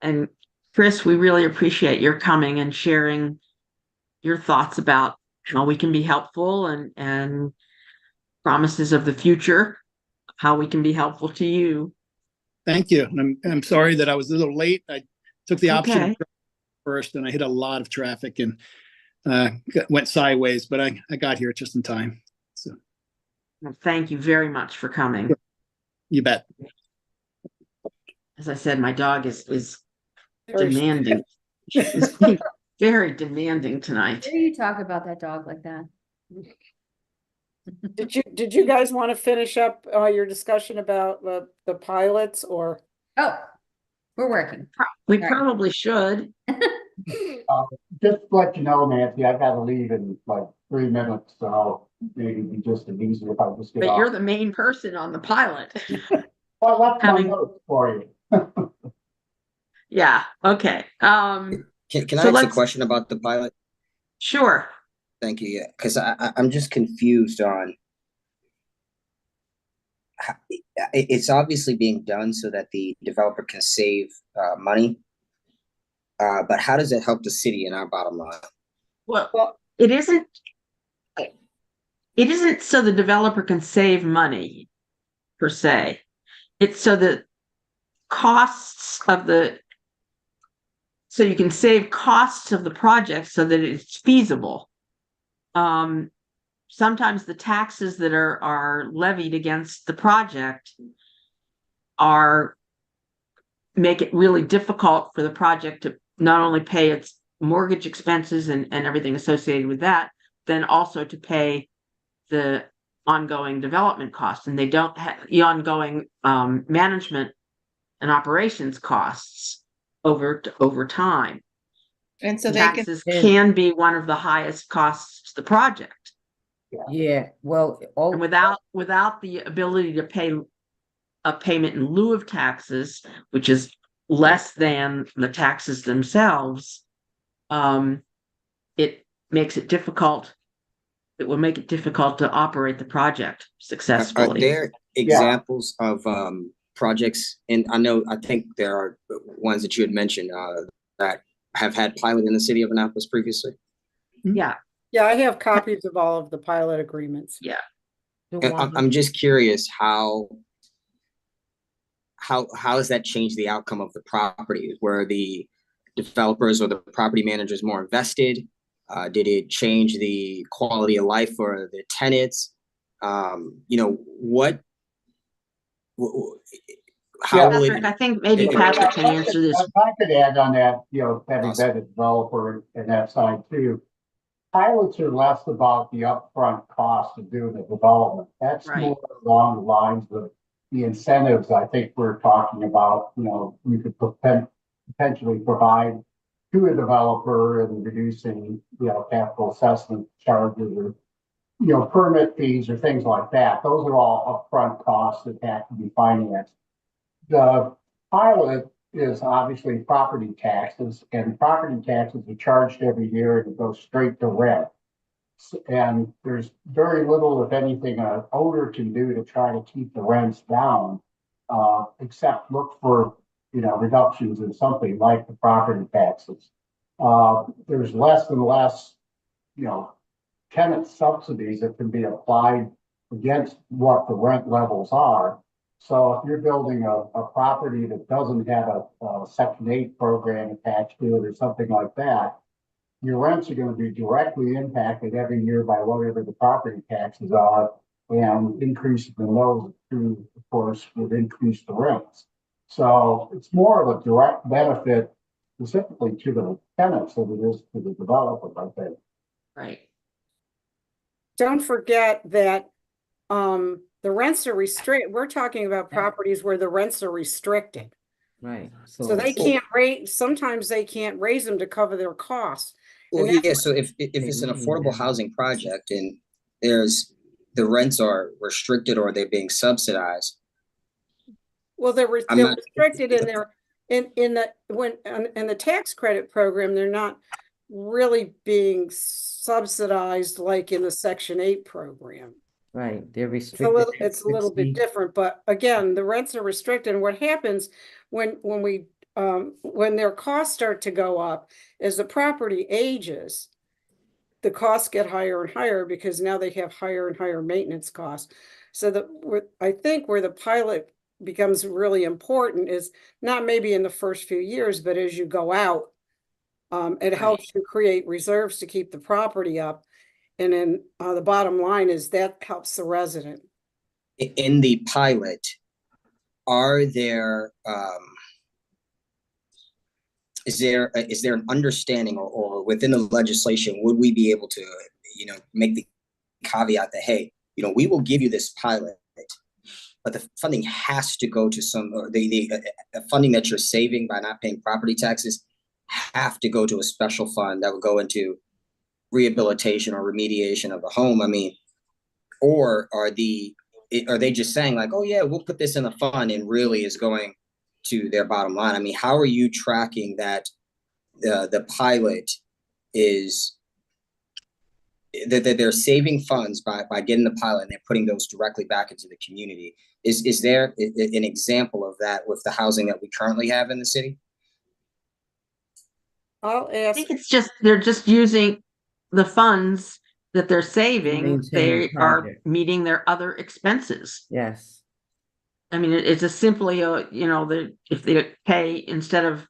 And Chris, we really appreciate your coming and sharing your thoughts about how we can be helpful, and promises of the future, how we can be helpful to you. Thank you. And I'm sorry that I was a little late. I took the option Okay. first, and I hit a lot of traffic and went sideways, but I got here just in time. So Well, thank you very much for coming. you bet. As I said, my dog is Very- demanding. She's being very demanding tonight. Why do you talk about that dog like that? Did you guys want to finish up your discussion about the pilots, or? Oh, we're working. We Right. probably should. Just to let you know, Nancy, I've got to leave in like 3 minutes, so maybe it'd be just as easy if I just get But you're off. the main person on the pilot. Well, I left my having- notes for you. Yeah, okay. Can So I ask a let's- question about the pilot? Sure. Thank you. Yeah, because I'm just confused on. It's obviously being done so that the developer can save money, but how does it help the city in our bottom line? Well, Well, it isn't. It isn't so the developer can save money per se. It's so that costs of the so you can save costs of the project so that it's feasible. Sometimes the taxes that are levied against the project make it really difficult for the project to not only pay its mortgage expenses and everything associated with that, then also to pay the ongoing development costs, and they don't have the ongoing management and operations costs over time. And so they can, Taxes can be one of the highest costs to the project. Yeah, well, And without the ability to pay a payment in lieu of taxes, which is less than the taxes themselves, it makes it difficult. It will make it difficult to operate the project Are successfully. there examples of projects? And I think there are ones that you had mentioned that have had pilot in the city of Annapolis previously. Yeah, yeah, I have copies of all of the pilot agreements. yeah. I'm just curious how has that changed the outcome of the property? Were the developers or the property managers more invested? Did it change the quality of life for the tenants? What? How will Patrick, I think maybe Patrick can answer this. If I could add on that, having Awesome. been a developer and that side too. Pilots are less about the upfront cost of doing the development. That's Right. more along the lines of the incentives I think we're talking about. We could potentially provide to a developer and reducing, capital assessment charges or, permit fees or things like that. Those are all upfront costs that have to be financed. The pilot is obviously property taxes, and property taxes are charged every year and it goes straight to rent. And there's very little, if anything, an owner can do to try to keep the rents down, except look for, reductions in something like the property taxes. There's less and less, tenant subsidies that can be applied against what the rent levels are. So if you're building a property that doesn't have a Section 8 program attached to it or something like that, your rents are going to be directly impacted every year by whatever the property taxes are, and increases in those, of course, would increase the rents. So it's more of a direct benefit specifically to the tenants than it is to the developer, I think. Right. Don't forget that the rents are restricted. We're talking about properties where the rents are restricted. right. So they can't raise, sometimes they can't raise them to cover their costs. Well, And that's yeah. So if it's an affordable housing project and the rents are restricted or they're being subsidized. Well, they're I'm not- restricted in their in the tax credit program. They're not really being subsidized like in the Section 8 program. Right, they're It's restricted. a little bit different, but again, the rents are restricted. And what happens when their costs start to go up as the property ages, the costs get higher and higher because now they have higher and higher maintenance costs. So I think where the pilot becomes really important is not maybe in the first few years, but as you go out, it helps you create reserves to keep the property up. And then the bottom line is that helps the resident. In the pilot, are there is there an understanding or within the legislation, would we be able to, make the caveat that, hey, we will give you this pilot, but the funding has to go to the funding that you're saving by not paying property taxes have to go to a special fund that would go into rehabilitation or remediation of the home? I mean, or are they just saying like, oh yeah, we'll put this in the fund and really is going to their bottom line? I mean, how are you tracking that the pilot is they're saving funds by getting the pilot and they're putting those directly back into the community. Is there an example of that with the housing that we currently have in the city? I'll I ask, think it's just, they're just using the funds that they're saving, Maintain they the are project. meeting their other expenses. Yes. I mean, it's a simply, if they pay instead of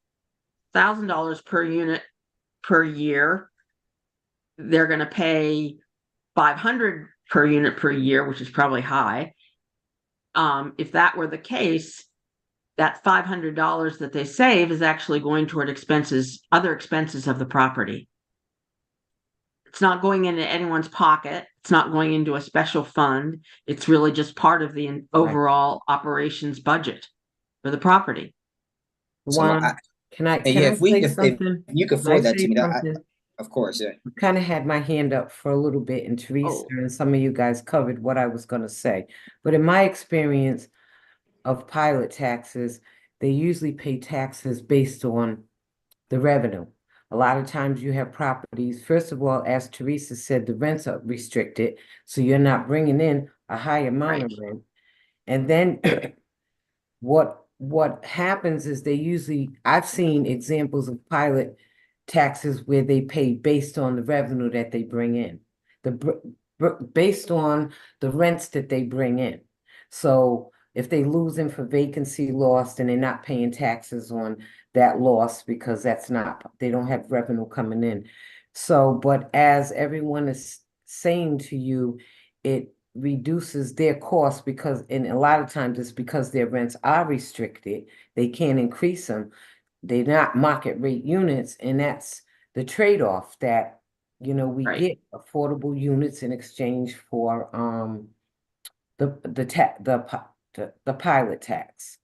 $1,000 per unit per year, they're gonna pay 500 per unit per year, which is probably high. If that were the case, that $500 that they save is actually going toward other expenses of the property. It's not going into anyone's pocket. It's not going into a special fund. It's really just part of the overall operations budget for the property. So Juan, can I yeah, say if something? you could Can I forward that to say me, something? of course, yeah. Kind of had my hand up for a little bit, and Teresa Oh. and some of you guys covered what I was going to say. But in my experience of pilot taxes, they usually pay taxes based on the revenue. A lot of times you have properties, first of all, as Teresa said, the rents are restricted, so you're not bringing in a high amount of rent. And then what happens is I've seen examples of pilot taxes where they pay based on the revenue that they bring in, based on the rents that they bring in. So if they lose them for vacancy lost and they're not paying taxes on that loss because they don't have revenue coming in. So, but as everyone is saying to you, it reduces their costs and a lot of times it's because their rents are restricted. They can't increase them. They're not market rate units, and that's the trade-off that, we Right. get affordable units in exchange for the pilot tax.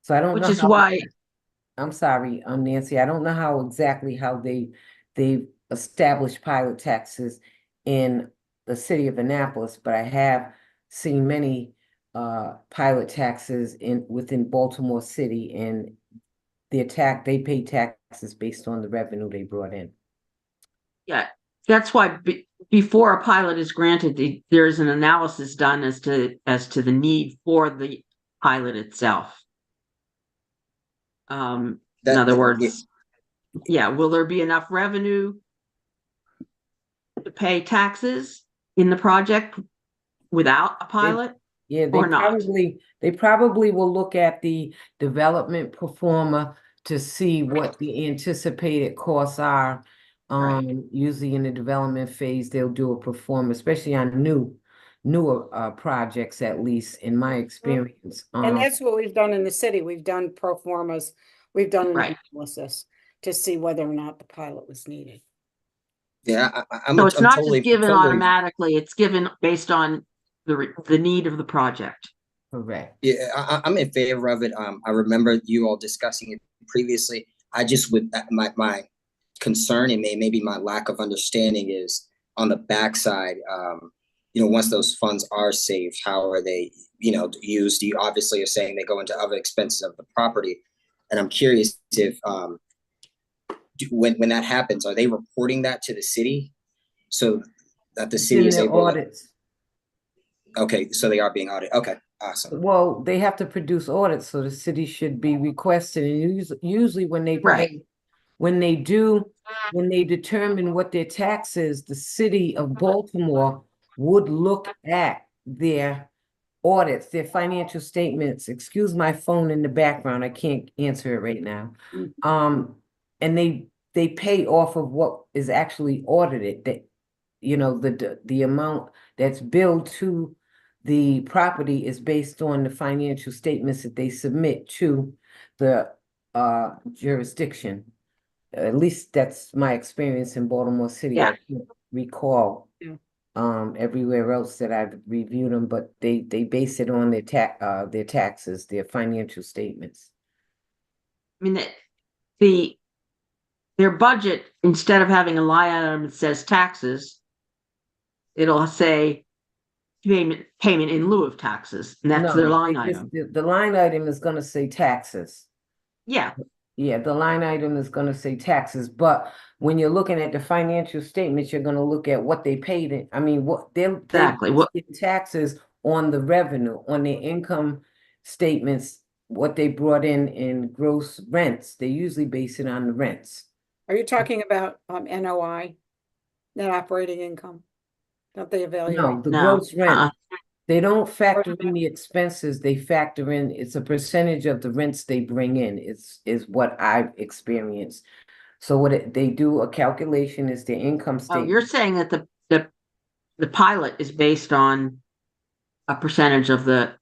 So I don't know Which is how. why, I'm sorry, Nancy, I don't know how they established pilot taxes in the city of Annapolis, but I have seen many pilot taxes within Baltimore City, and they pay taxes based on the revenue they brought in. yeah, that's why before a pilot is granted, there's an analysis done as to the need for the pilot itself. In other words, will there be enough revenue to pay taxes in the project without a pilot? Yeah, Or not. They probably will look at the development performer to see what the anticipated costs are. Right. Usually in the development phase, they'll do a perform, especially on newer projects, at least in my experience. and that's what we've done in the city. We've done pro formas, we've done an Right. analysis to see whether or not the pilot was needed. Yeah, So it's not just given automatically, it's given based on the need of the project. Correct. Yeah, I'm in favor of it. I remember you all discussing it previously. I just my concern and maybe my lack of understanding is on the backside. Once those funds are saved, how are they, used? You obviously are saying they go into other expenses of the property, and I'm curious if when that happens, are they reporting that to the city so that the city is able to? Audits. Okay, so they are being audited. Okay, awesome. Well, they have to produce audits, so the city should be requested, and usually when they Right. when they determine what their tax is, the city of Baltimore would look at their audits, their financial statements. Excuse my phone in the background, I can't answer it right now. And they pay off of what is actually audited, that the amount that's billed to the property is based on the financial statements that they submit to the jurisdiction. At least that's my experience in Baltimore City. Yeah. I can't recall Yeah. everywhere else that I've reviewed them, but they base it on their taxes, their financial statements. I mean, their budget, instead of having a line item that says taxes, it'll say payment in lieu of taxes, and that's their line item. The line item is gonna say taxes. Yeah, Yeah, the line item is gonna say taxes, but when you're looking at the financial statements, you're gonna look at what they paid in, I mean, what they Exactly, what- paid taxes on the revenue, on their income statements, what they brought in gross rents. They usually base it on the rents. Are you talking about NOI, net operating income? Don't they evaluate? No, the No, gross rent. uh-uh. They don't factor in rent. the expenses, they factor in, it's a percentage of the rents they bring in, is what I've experienced. So they do a calculation, is their income Oh, you're statement. saying that the pilot is based on a percentage of the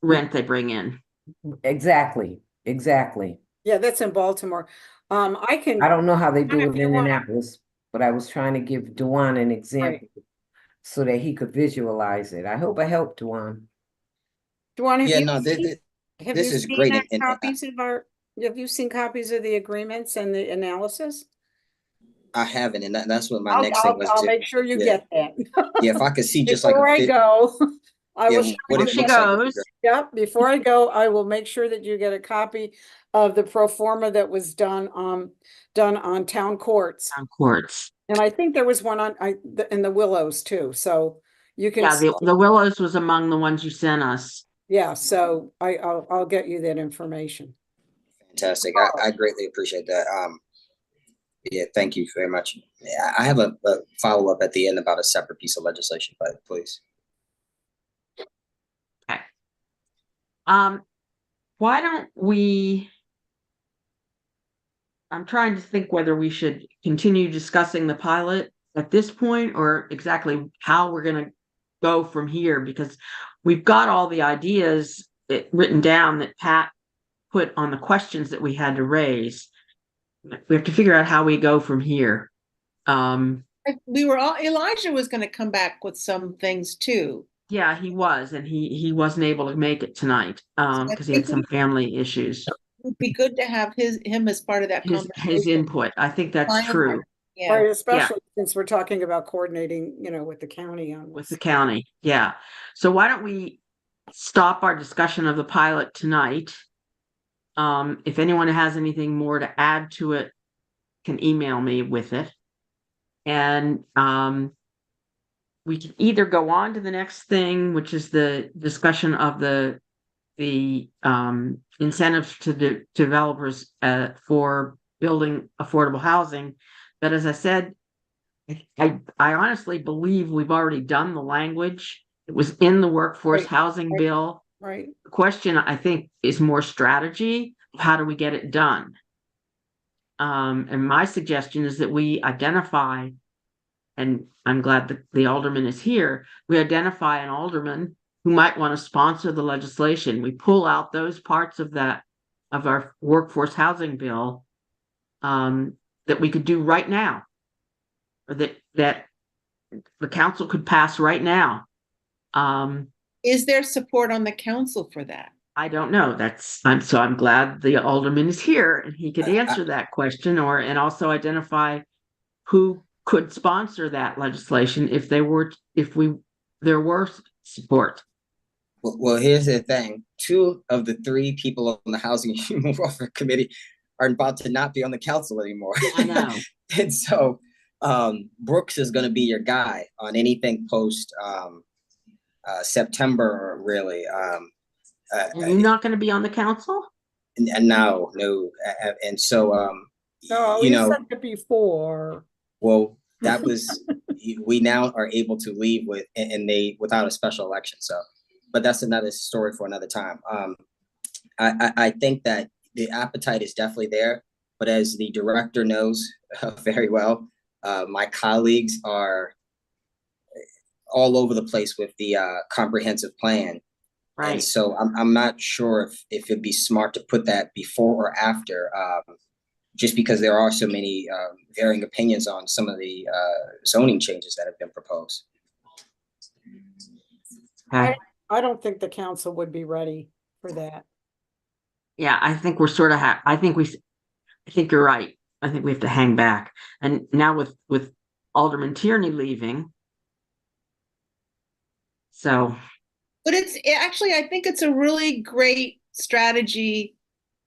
rent they bring in. Exactly, exactly. Yeah, that's in Baltimore. I can. I don't know how they do If it you in wanna- Annapolis, but I was trying to give Dewan an example so that he could visualize it. I hope I helped Dewan. Duane, Yeah, no, have this you is seen great, that and copies of have you seen copies of the agreements and the analysis? I haven't, and that's what my next thing was. I'll make sure you Yeah. get that. Yeah, if I could see just like Before a I bit, go, I yeah, will show what you it Before she looks like. goes, Yep, before I go, I will make sure that you get a copy of the pro forma that was done on town courts. on courts. And I think there was one in the Willows too, so you can. Yeah, see- the Willows was among the ones you sent us. Yeah, so I'll get you that information. Fantastic. I greatly appreciate that. Yeah, thank you very much. Yeah, I have a follow-up at the end about a separate piece of legislation, but please. Okay. Why don't we? I'm trying to think whether we should continue discussing the pilot at this point or exactly how we're gonna go from here, because we've got all the ideas written down that Pat put on the questions that we had to raise. We have to figure out how we go from here. Elijah was gonna come back with some things too. Yeah, he was, and he wasn't able to make it tonight, because he had some family issues. It'd be good to have him as part of that His conversation. input, I think that's Fine. true, Yeah, Right, especially since we're talking about coordinating, with the county on with this. the county, yeah. So why don't we stop our discussion of the pilot tonight? If anyone has anything more to add to it, can email me with it. And we can either go on to the next thing, which is the discussion of the incentives to the developers for building affordable housing. But as I said, I honestly believe we've already done the language. It was in the workforce Right, housing right. bill. Right, The question, I think, is more strategy. How do we get it done? And my suggestion is that we identify, and I'm glad that the alderman is here, we identify an alderman who might want to sponsor the legislation. We pull out those parts of our workforce housing bill that we could do right now, or that the council could pass right now. is there support on the council for that? I don't know. I'm glad the alderman is here and he could answer that question, and also identify who could sponsor that legislation if there were support. Well, here's the thing. 2 of the 3 people on the Housing and Human Welfare Committee are about to not be on the council anymore. I know. And so Brooks is going to be your guy on anything post September, really. Are you not going to be on the council? And no. And so, no, you said it before. well, that was, we now are able to leave without a special election. So, but that's another story for another time. I think that the appetite is definitely there, but as the director knows very well, my colleagues are all over the place with the comprehensive plan. Right. And so I'm not sure if it'd be smart to put that before or after, just because there are so many varying opinions on some of the zoning changes that have been proposed. Okay. I don't think the council would be ready for that. Yeah, I think we're sort of. I think you're right. I think we have to hang back. And now with Alderman Tierney leaving, so. But it's actually, I think it's a really great strategy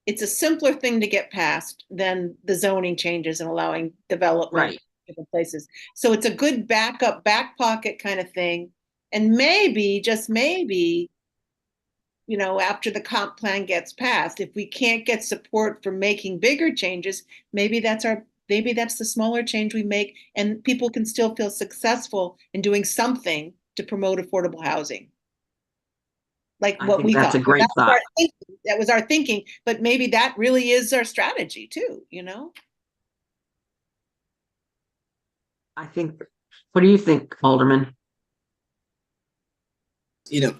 it's a simpler thing to get passed than the zoning changes and allowing development Right. in different places. So it's a good backup, back pocket kind of thing. And maybe, just maybe, you know, after the comp plan gets passed, if we can't get support for making bigger changes, maybe that's the smaller change we make, and people can still feel successful in doing something to promote affordable housing. Like I what think we that's thought. a great thought. That was our thinking, but maybe that really is our strategy too, you know? I think, what do you think, Alderman? You know,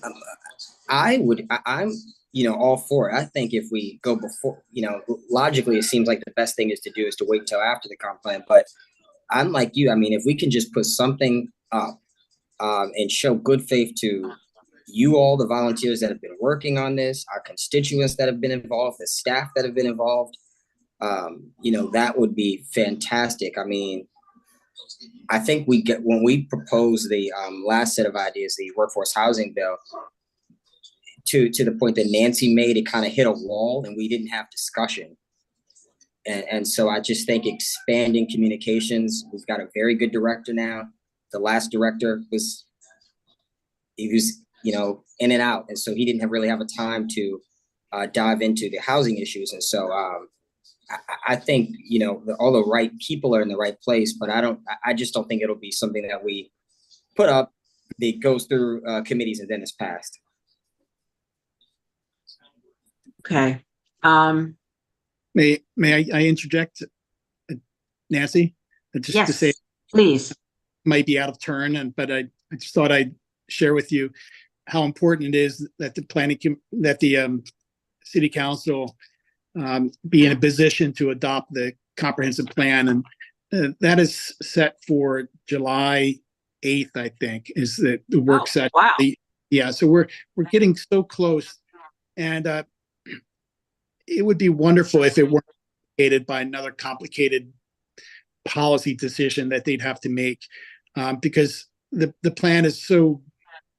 I'm, you know, all for it. I think if we go before, you know, logically, it seems like the best thing is to wait till after the comp plan. But I'm like you. I mean, if we can just put something up, and show good faith to you all, the volunteers that have been working on this, our constituents that have been involved, the staff that have been involved, you know, that would be fantastic. I mean, I think when we proposed the last set of ideas, the workforce housing bill, to the point that Nancy made, it kind of hit a wall and we didn't have discussion. And so I just think expanding communications, we've got a very good director now. The last director was, you know, in and out. And so he didn't really have a time to dive into the housing issues. And so I think, you know, all the right people are in the right place, but I just don't think it'll be something that we put up that goes through committees and then it's passed. Okay. May I interject, Nancy? Just to say, Yes, please. might be out of turn, but I just thought I'd share with you how important it is that the city council be in a position to adopt the comprehensive plan, and that is set for July 8th, I think, is the work session. Wow. Yeah, so we're getting so close, and it would be wonderful if it weren't aided by another complicated policy decision that they'd have to make, because the plan is so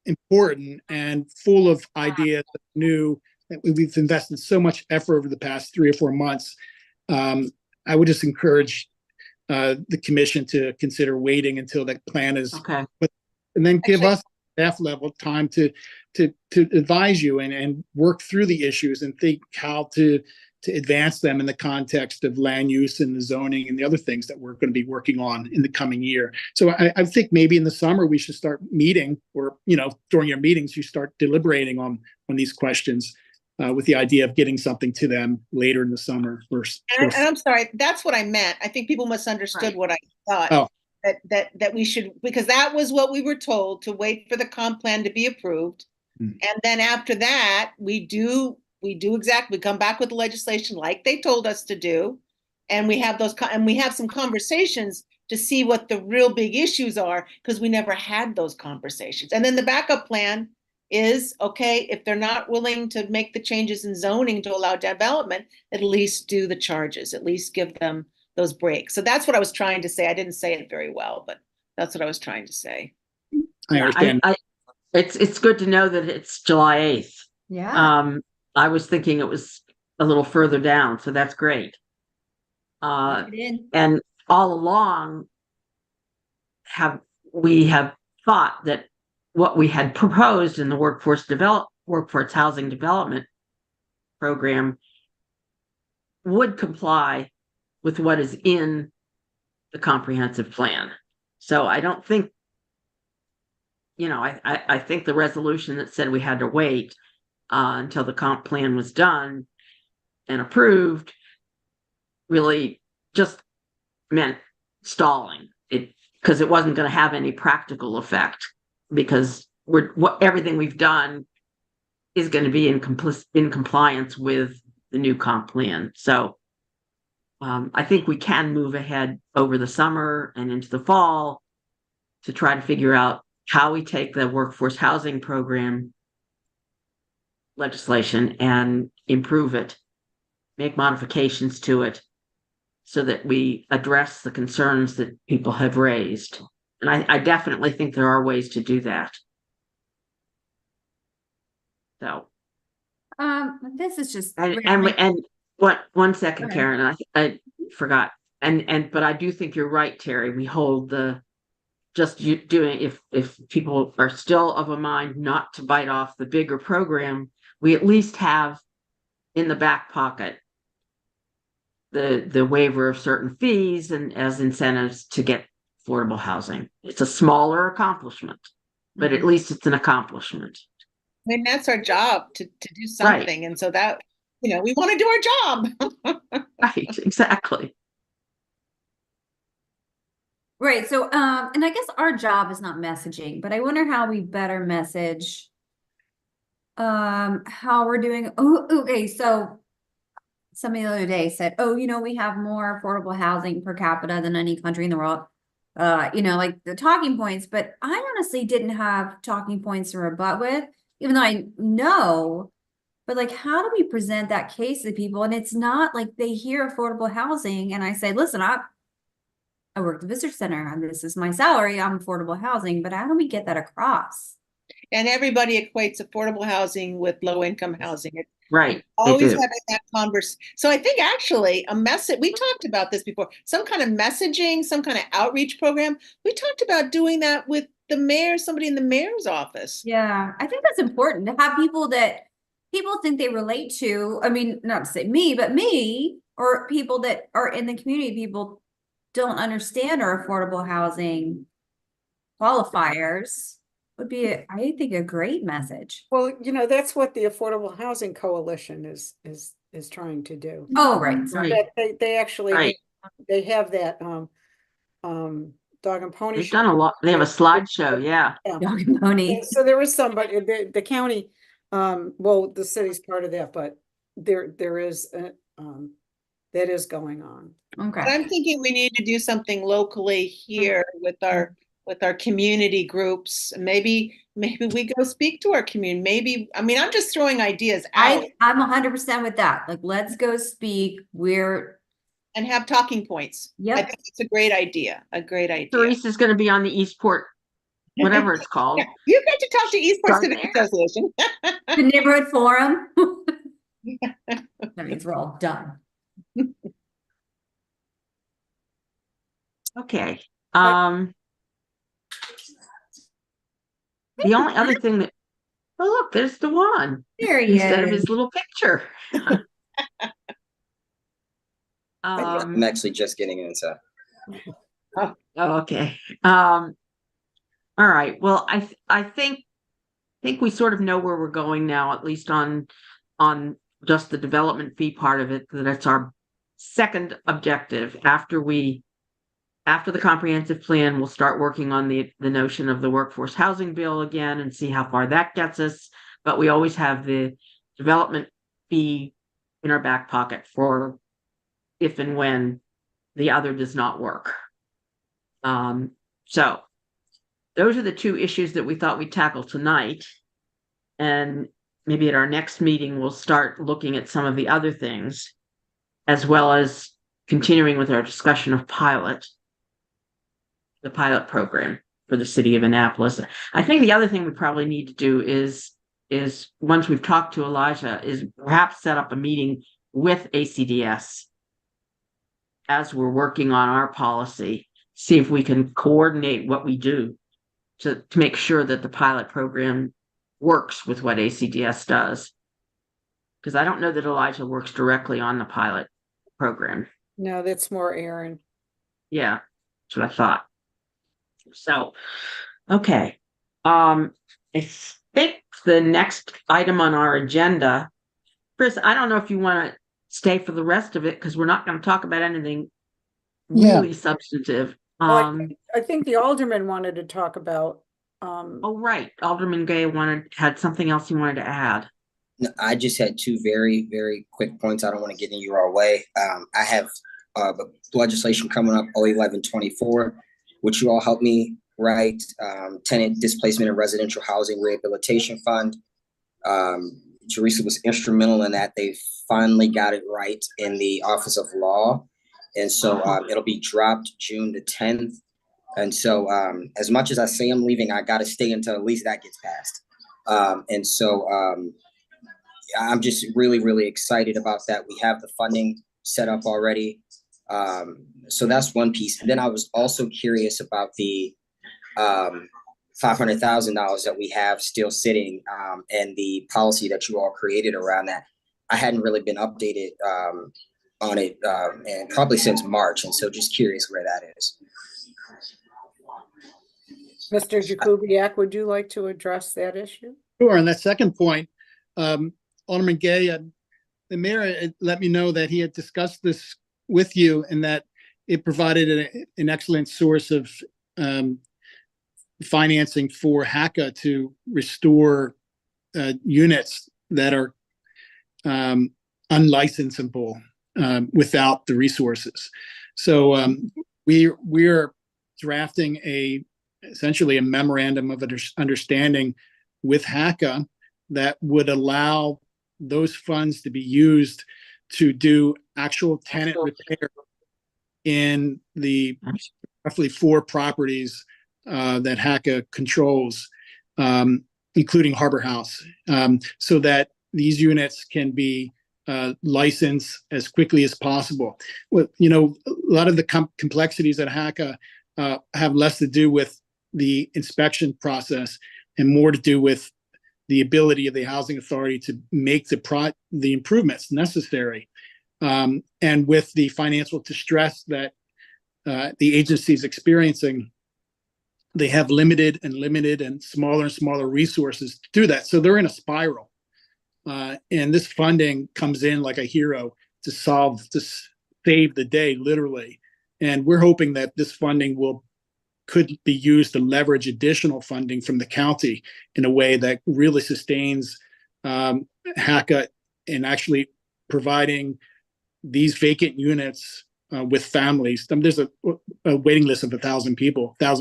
important and full of ideas new that we've invested so much effort over the past 3 or 4 months. I would just encourage the commission to consider waiting until that plan is, Okay. and then give us staff level time to advise you and work through the issues and think how to advance them in the context of land use and the zoning and the other things that we're going to be working on in the coming year. So I think maybe in the summer we should start meeting, or, you know, during your meetings, you start deliberating on these questions with the idea of getting something to them later in the summer. And I'm sorry, that's what I meant. I think people misunderstood what I thought. Oh. That we should, because that was what we were told, to wait for the comp plan to be approved. And then after that, we come back with the legislation like they told us to do. And we have some conversations to see what the real big issues are, because we never had those conversations. And then the backup plan is, okay, if they're not willing to make the changes in zoning to allow development, at least do the charges, at least give them those breaks. So that's what I was trying to say. I didn't say it very well, but that's what I was trying to say. I understand. It's good to know that it's July 8th. Yeah. I was thinking it was a little further down, so that's great. And all along we have thought that what we had proposed in the workforce housing development program would comply with what is in the comprehensive plan. So I don't think, you know, I think the resolution that said we had to wait until the comp plan was done and approved really just meant stalling it, because it wasn't going to have any practical effect, because everything we've done is going to be in compliance with the new comp plan. So I think we can move ahead over the summer and into the fall to try to figure out how we take the workforce housing program legislation and improve it, make modifications to it, so that we address the concerns that people have raised. And I definitely think there are ways to do that. So This is just and One second, Okay. Karen, I forgot. But I do think you're right, Terry. We hold just you doing, if people are still of a mind not to bite off the bigger program, we at least have in the back pocket the waiver of certain fees and as incentives to get affordable housing. It's a smaller accomplishment, but at least it's an accomplishment. I mean, that's our job to do Right. something. And so that, we want to do our job. Right, exactly. Right. So, and I guess our job is not messaging, but I wonder how we better message how we're doing. Oh, okay. So somebody the other day said, oh, we have more affordable housing per capita than any country in the world. Like the talking points, but I honestly didn't have talking points to rebut with, even though I know, but like, how do we present that case to people? And it's not like they hear affordable housing and I say, listen, I work at the visitor center and this is my salary, I'm affordable housing, but how do we get that across? And everybody equates affordable housing with low income housing. It's Right. They always do. having that converse. So I think actually a message, we talked about this before, some kind of messaging, some kind of outreach program. We talked about doing that with the mayor, somebody in the mayor's office. Yeah, I think that's important to have people that people think they relate to. I mean, not to say me, but me or people that are in the community, people don't understand our affordable housing qualifiers would be, I think, a great message. Well, that's what the Affordable Housing Coalition is trying to do. Oh, right. Sorry. Right. They actually, Right. they have that, dog and pony They've show. done a lot. They have a slideshow. Yeah. Dog and pony. So there was somebody, the county, well, the city's part of that, but there is, that is going on. But Okay. I'm thinking we need to do something locally here with our community groups. Maybe we go speak to our community. Maybe, I mean, I'm just throwing ideas out I'm 100% with that. Like, let's go speak. and have talking points. I Yep. think it's a great idea. A great idea. Therese is going to be on the Eastport, whatever it's called. Yeah, you get to talk to Eastport Start Civic there. Association. The neighborhood forum. That means we're all done. Okay. The only other thing that, oh, look, there's Dewan There he instead of is. his little picture. I'm actually just getting into. Oh, okay. All right. Well, I think we sort of know where we're going now, at least on just the development fee part of it. That's our second objective. After the comprehensive plan, we'll start working on the notion of the workforce housing bill again and see how far that gets us. But we always have the development fee in our back pocket for if and when the other does not work. So those are the two issues that we thought we'd tackle tonight. And maybe at our next meeting, we'll start looking at some of the other things, as well as continuing with our discussion of the pilot program for the city of Annapolis. I think the other thing we probably need to do is once we've talked to Elijah, is perhaps set up a meeting with ACDS as we're working on our policy, see if we can coordinate what we do to make sure that the pilot program works with what ACDS does. Because I don't know that Elijah works directly on the pilot program. No, that's more Aaron. Yeah, that's what I thought. So, okay. I think the next item on our agenda, Chris, I don't know if you want to stay for the rest of it, because we're not going to talk about anything really substantive. Well, I think the alderman wanted to talk about, Oh, right. Alderman Gay had something else he wanted to add. No, I just had two very, very quick points. I don't want to get in your way. I have legislation coming up, 01124, which you all helped me write, Tenant Displacement and Residential Housing Rehabilitation Fund. Teresa was instrumental in that. They finally got it right in the Office of Law. And so it'll be dropped June the 10th. And so as much as I say I'm leaving, I got to stay until at least that gets passed. And so I'm just really, really excited about that. We have the funding set up already. So that's one piece. And then I was also curious about the $500,000 that we have still sitting, and the policy that you all created around that. I hadn't really been updated on it, and probably since March. And so just curious where that is. Mr. Jakubiec, would you like to address that issue? Sure. And that second point, Alderman Gay, the mayor let me know that he had discussed this with you and that it provided an excellent source of financing for HACA to restore units that are unlicensable without the resources. So we're drafting essentially a memorandum of understanding with HACA that would allow those funds to be used to do actual tenant repair in the roughly 4 properties that HACA controls, including Harbor House, so that these units can be licensed as quickly as possible. Well, you know, a lot of the complexities at HACA have less to do with the inspection process and more to do with the ability of the housing authority to make the improvements necessary. And with the financial distress that the agency is experiencing, they have limited and smaller resources to do that. So they're in a spiral. And this funding comes in like a hero to save the day, literally. And we're hoping that this funding could be used to leverage additional funding from the county in a way that really sustains HACA in actually providing these vacant units with families. There's a waiting list of 1,000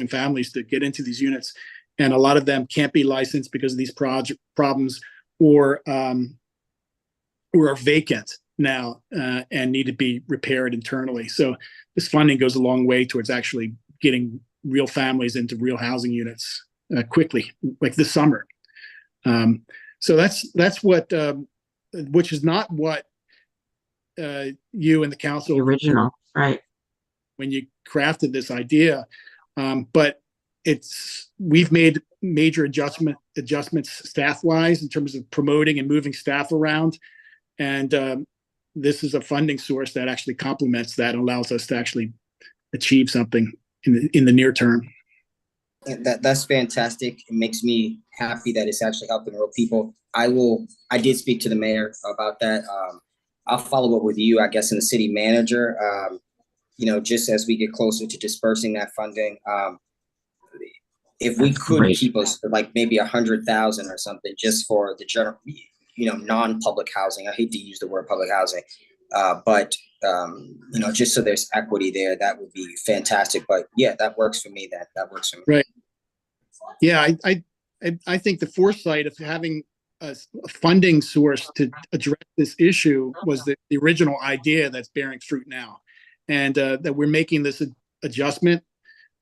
families to get into these units. And a lot of them can't be licensed because of these problems or are vacant now and need to be repaired internally. So this funding goes a long way towards actually getting real families into real housing units quickly, like this summer. So that's what, which is not what you and the council The original, right? when you crafted this idea, but we've made major adjustments staff-wise in terms of promoting and moving staff around, and this is a funding source that actually complements that and allows us to actually achieve something in the near term. That's fantastic. It makes me happy that it's actually helping real people. I did speak to the mayor about that. I'll follow up with you, I guess, and the city manager, you know, just as we get closer to dispersing that funding. If we could keep us like maybe 100,000 or something just for the general, you know, non-public housing. I hate to use the word public housing, but you know, just so there's equity there, that would be fantastic. But yeah, that works for me. That works for me. Right. Yeah, I think the foresight of having a funding source to address this issue was the original idea that's bearing fruit now, and that we're making this adjustment.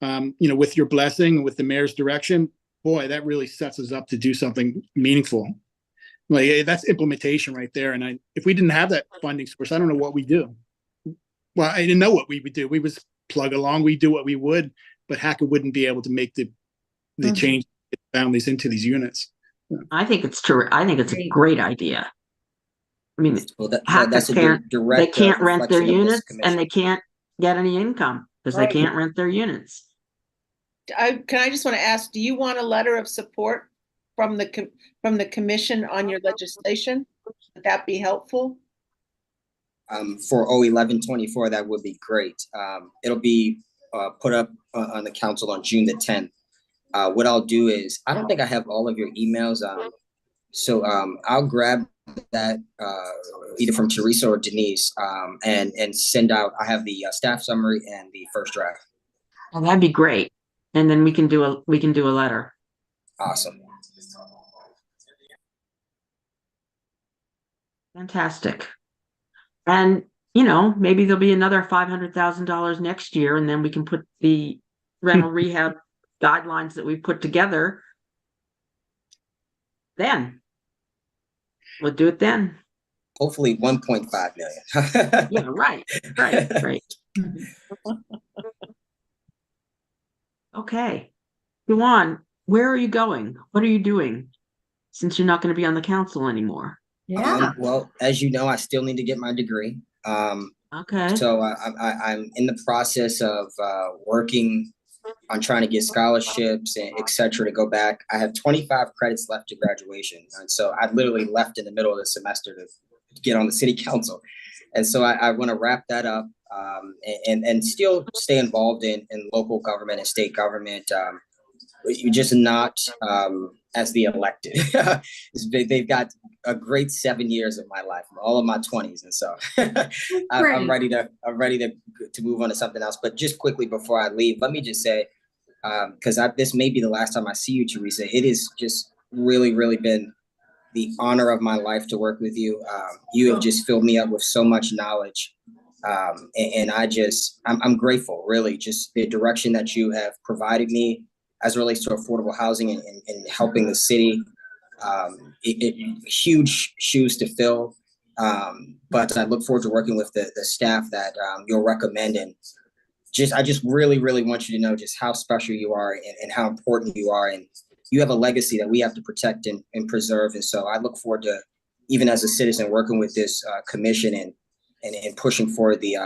You know, with your blessing, with the mayor's direction, boy, that really sets us up to do something meaningful. Like that's implementation right there. And if we didn't have that funding source, I don't know what we do. Well, I didn't know what we would do. We would plug along. We do what we would, but HACA wouldn't be able to make the change families into these units. I think it's true. I think it's a great idea. I mean, Well, that's a direct, they can't rent their reflection of this units and they can't get any income because Right. they can't rent their units. I just want to ask, do you want a letter of support from the commission on your legislation? Would that be helpful? For 01124, that would be great. It'll be put up on the council on June the 10th. What I'll do is, I don't think I have all of your emails. So I'll grab that either from Teresa or Denise and send out. I have the staff summary and the first draft. Well, that'd be great. And then we can do a letter. Awesome. Fantastic. And, you know, maybe there'll be another $500,000 next year, and then we can put the rental rehab guidelines that we've put together then. We'll do it then. Hopefully 1.5 million. Yeah, right. Right. Okay. Juwan, where are you going? What are you doing? Since you're not going to be on the council anymore. Yeah. Well, as you know, I still need to get my degree. Okay. So I'm in the process of working on trying to get scholarships and et cetera to go back. I have 25 credits left to graduation. And so I literally left in the middle of the semester to get on the city council. And so I want to wrap that up and still stay involved in local government and state government. You're just not as the elected. They've got a great 7 years of my life, all of my 20s, and so I'm ready to move on to something else. But just quickly before I leave, let me just say, because this may be the last time I see you, Teresa. It is just really, really been the honor of my life to work with you. You have just filled me up with so much knowledge, and I'm grateful. Really, just the direction that you have provided me as it relates to affordable housing and helping the city. Huge shoes to fill. But I look forward to working with the staff that you'll recommend. And I just really, really want you to know just how special you are and how important you are. And you have a legacy that we have to protect and preserve. And so I look forward to, even as a citizen, working with this commission and pushing for the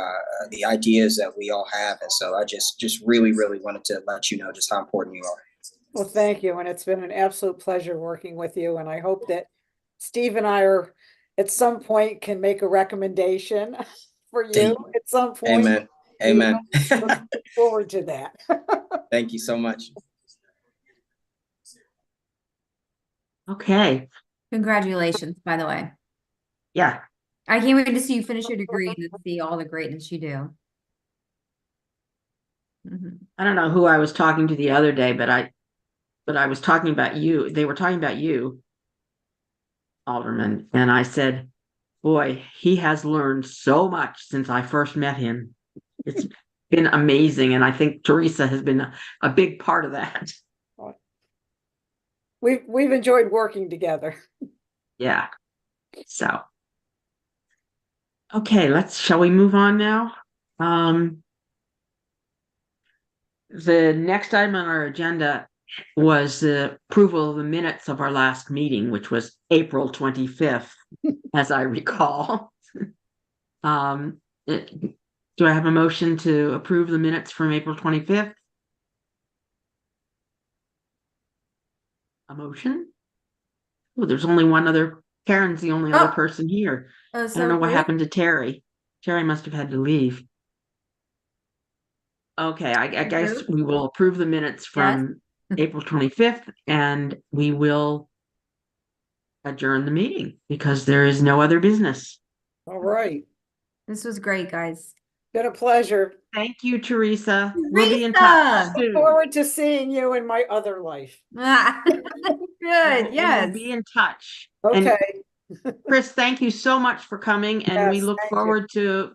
ideas that we all have. And so I just really, really wanted to let you know just how important you are. Well, thank you. And it's been an absolute pleasure working with you. And I hope that Steve and I are at some point can make a recommendation for you at some point. Amen. Look forward to that. Thank you so much. Okay. Congratulations, by the way. Yeah. I can't wait to see you finish your degree and see all the greatness you do. I don't know who I was talking to the other day, but I was talking about you. They were talking about you, Alderman. And I said, boy, he has learned so much since I first met him. It's been amazing. And I think Teresa has been a big part of that. We've enjoyed working together. Yeah. So. Okay, shall we move on now? The next item on our agenda was the approval of the minutes of our last meeting, which was April 25th, as I recall. Do I have a motion to approve the minutes from April 25th? A motion? Oh, there's only one other. Karen's the only other person here. I don't know what happened to Terry. Terry must have had to leave. Okay, I guess we will approve the minutes from April 25th, and we will adjourn the meeting because there is no other business. All right. This was great, guys. Been a pleasure. Thank you, Teresa. We'll be in touch Look soon. forward to seeing you in my other life. Good, yes. We'll be in touch. Okay. And Chris, thank you so much for coming, and we Yes, look thank you. forward to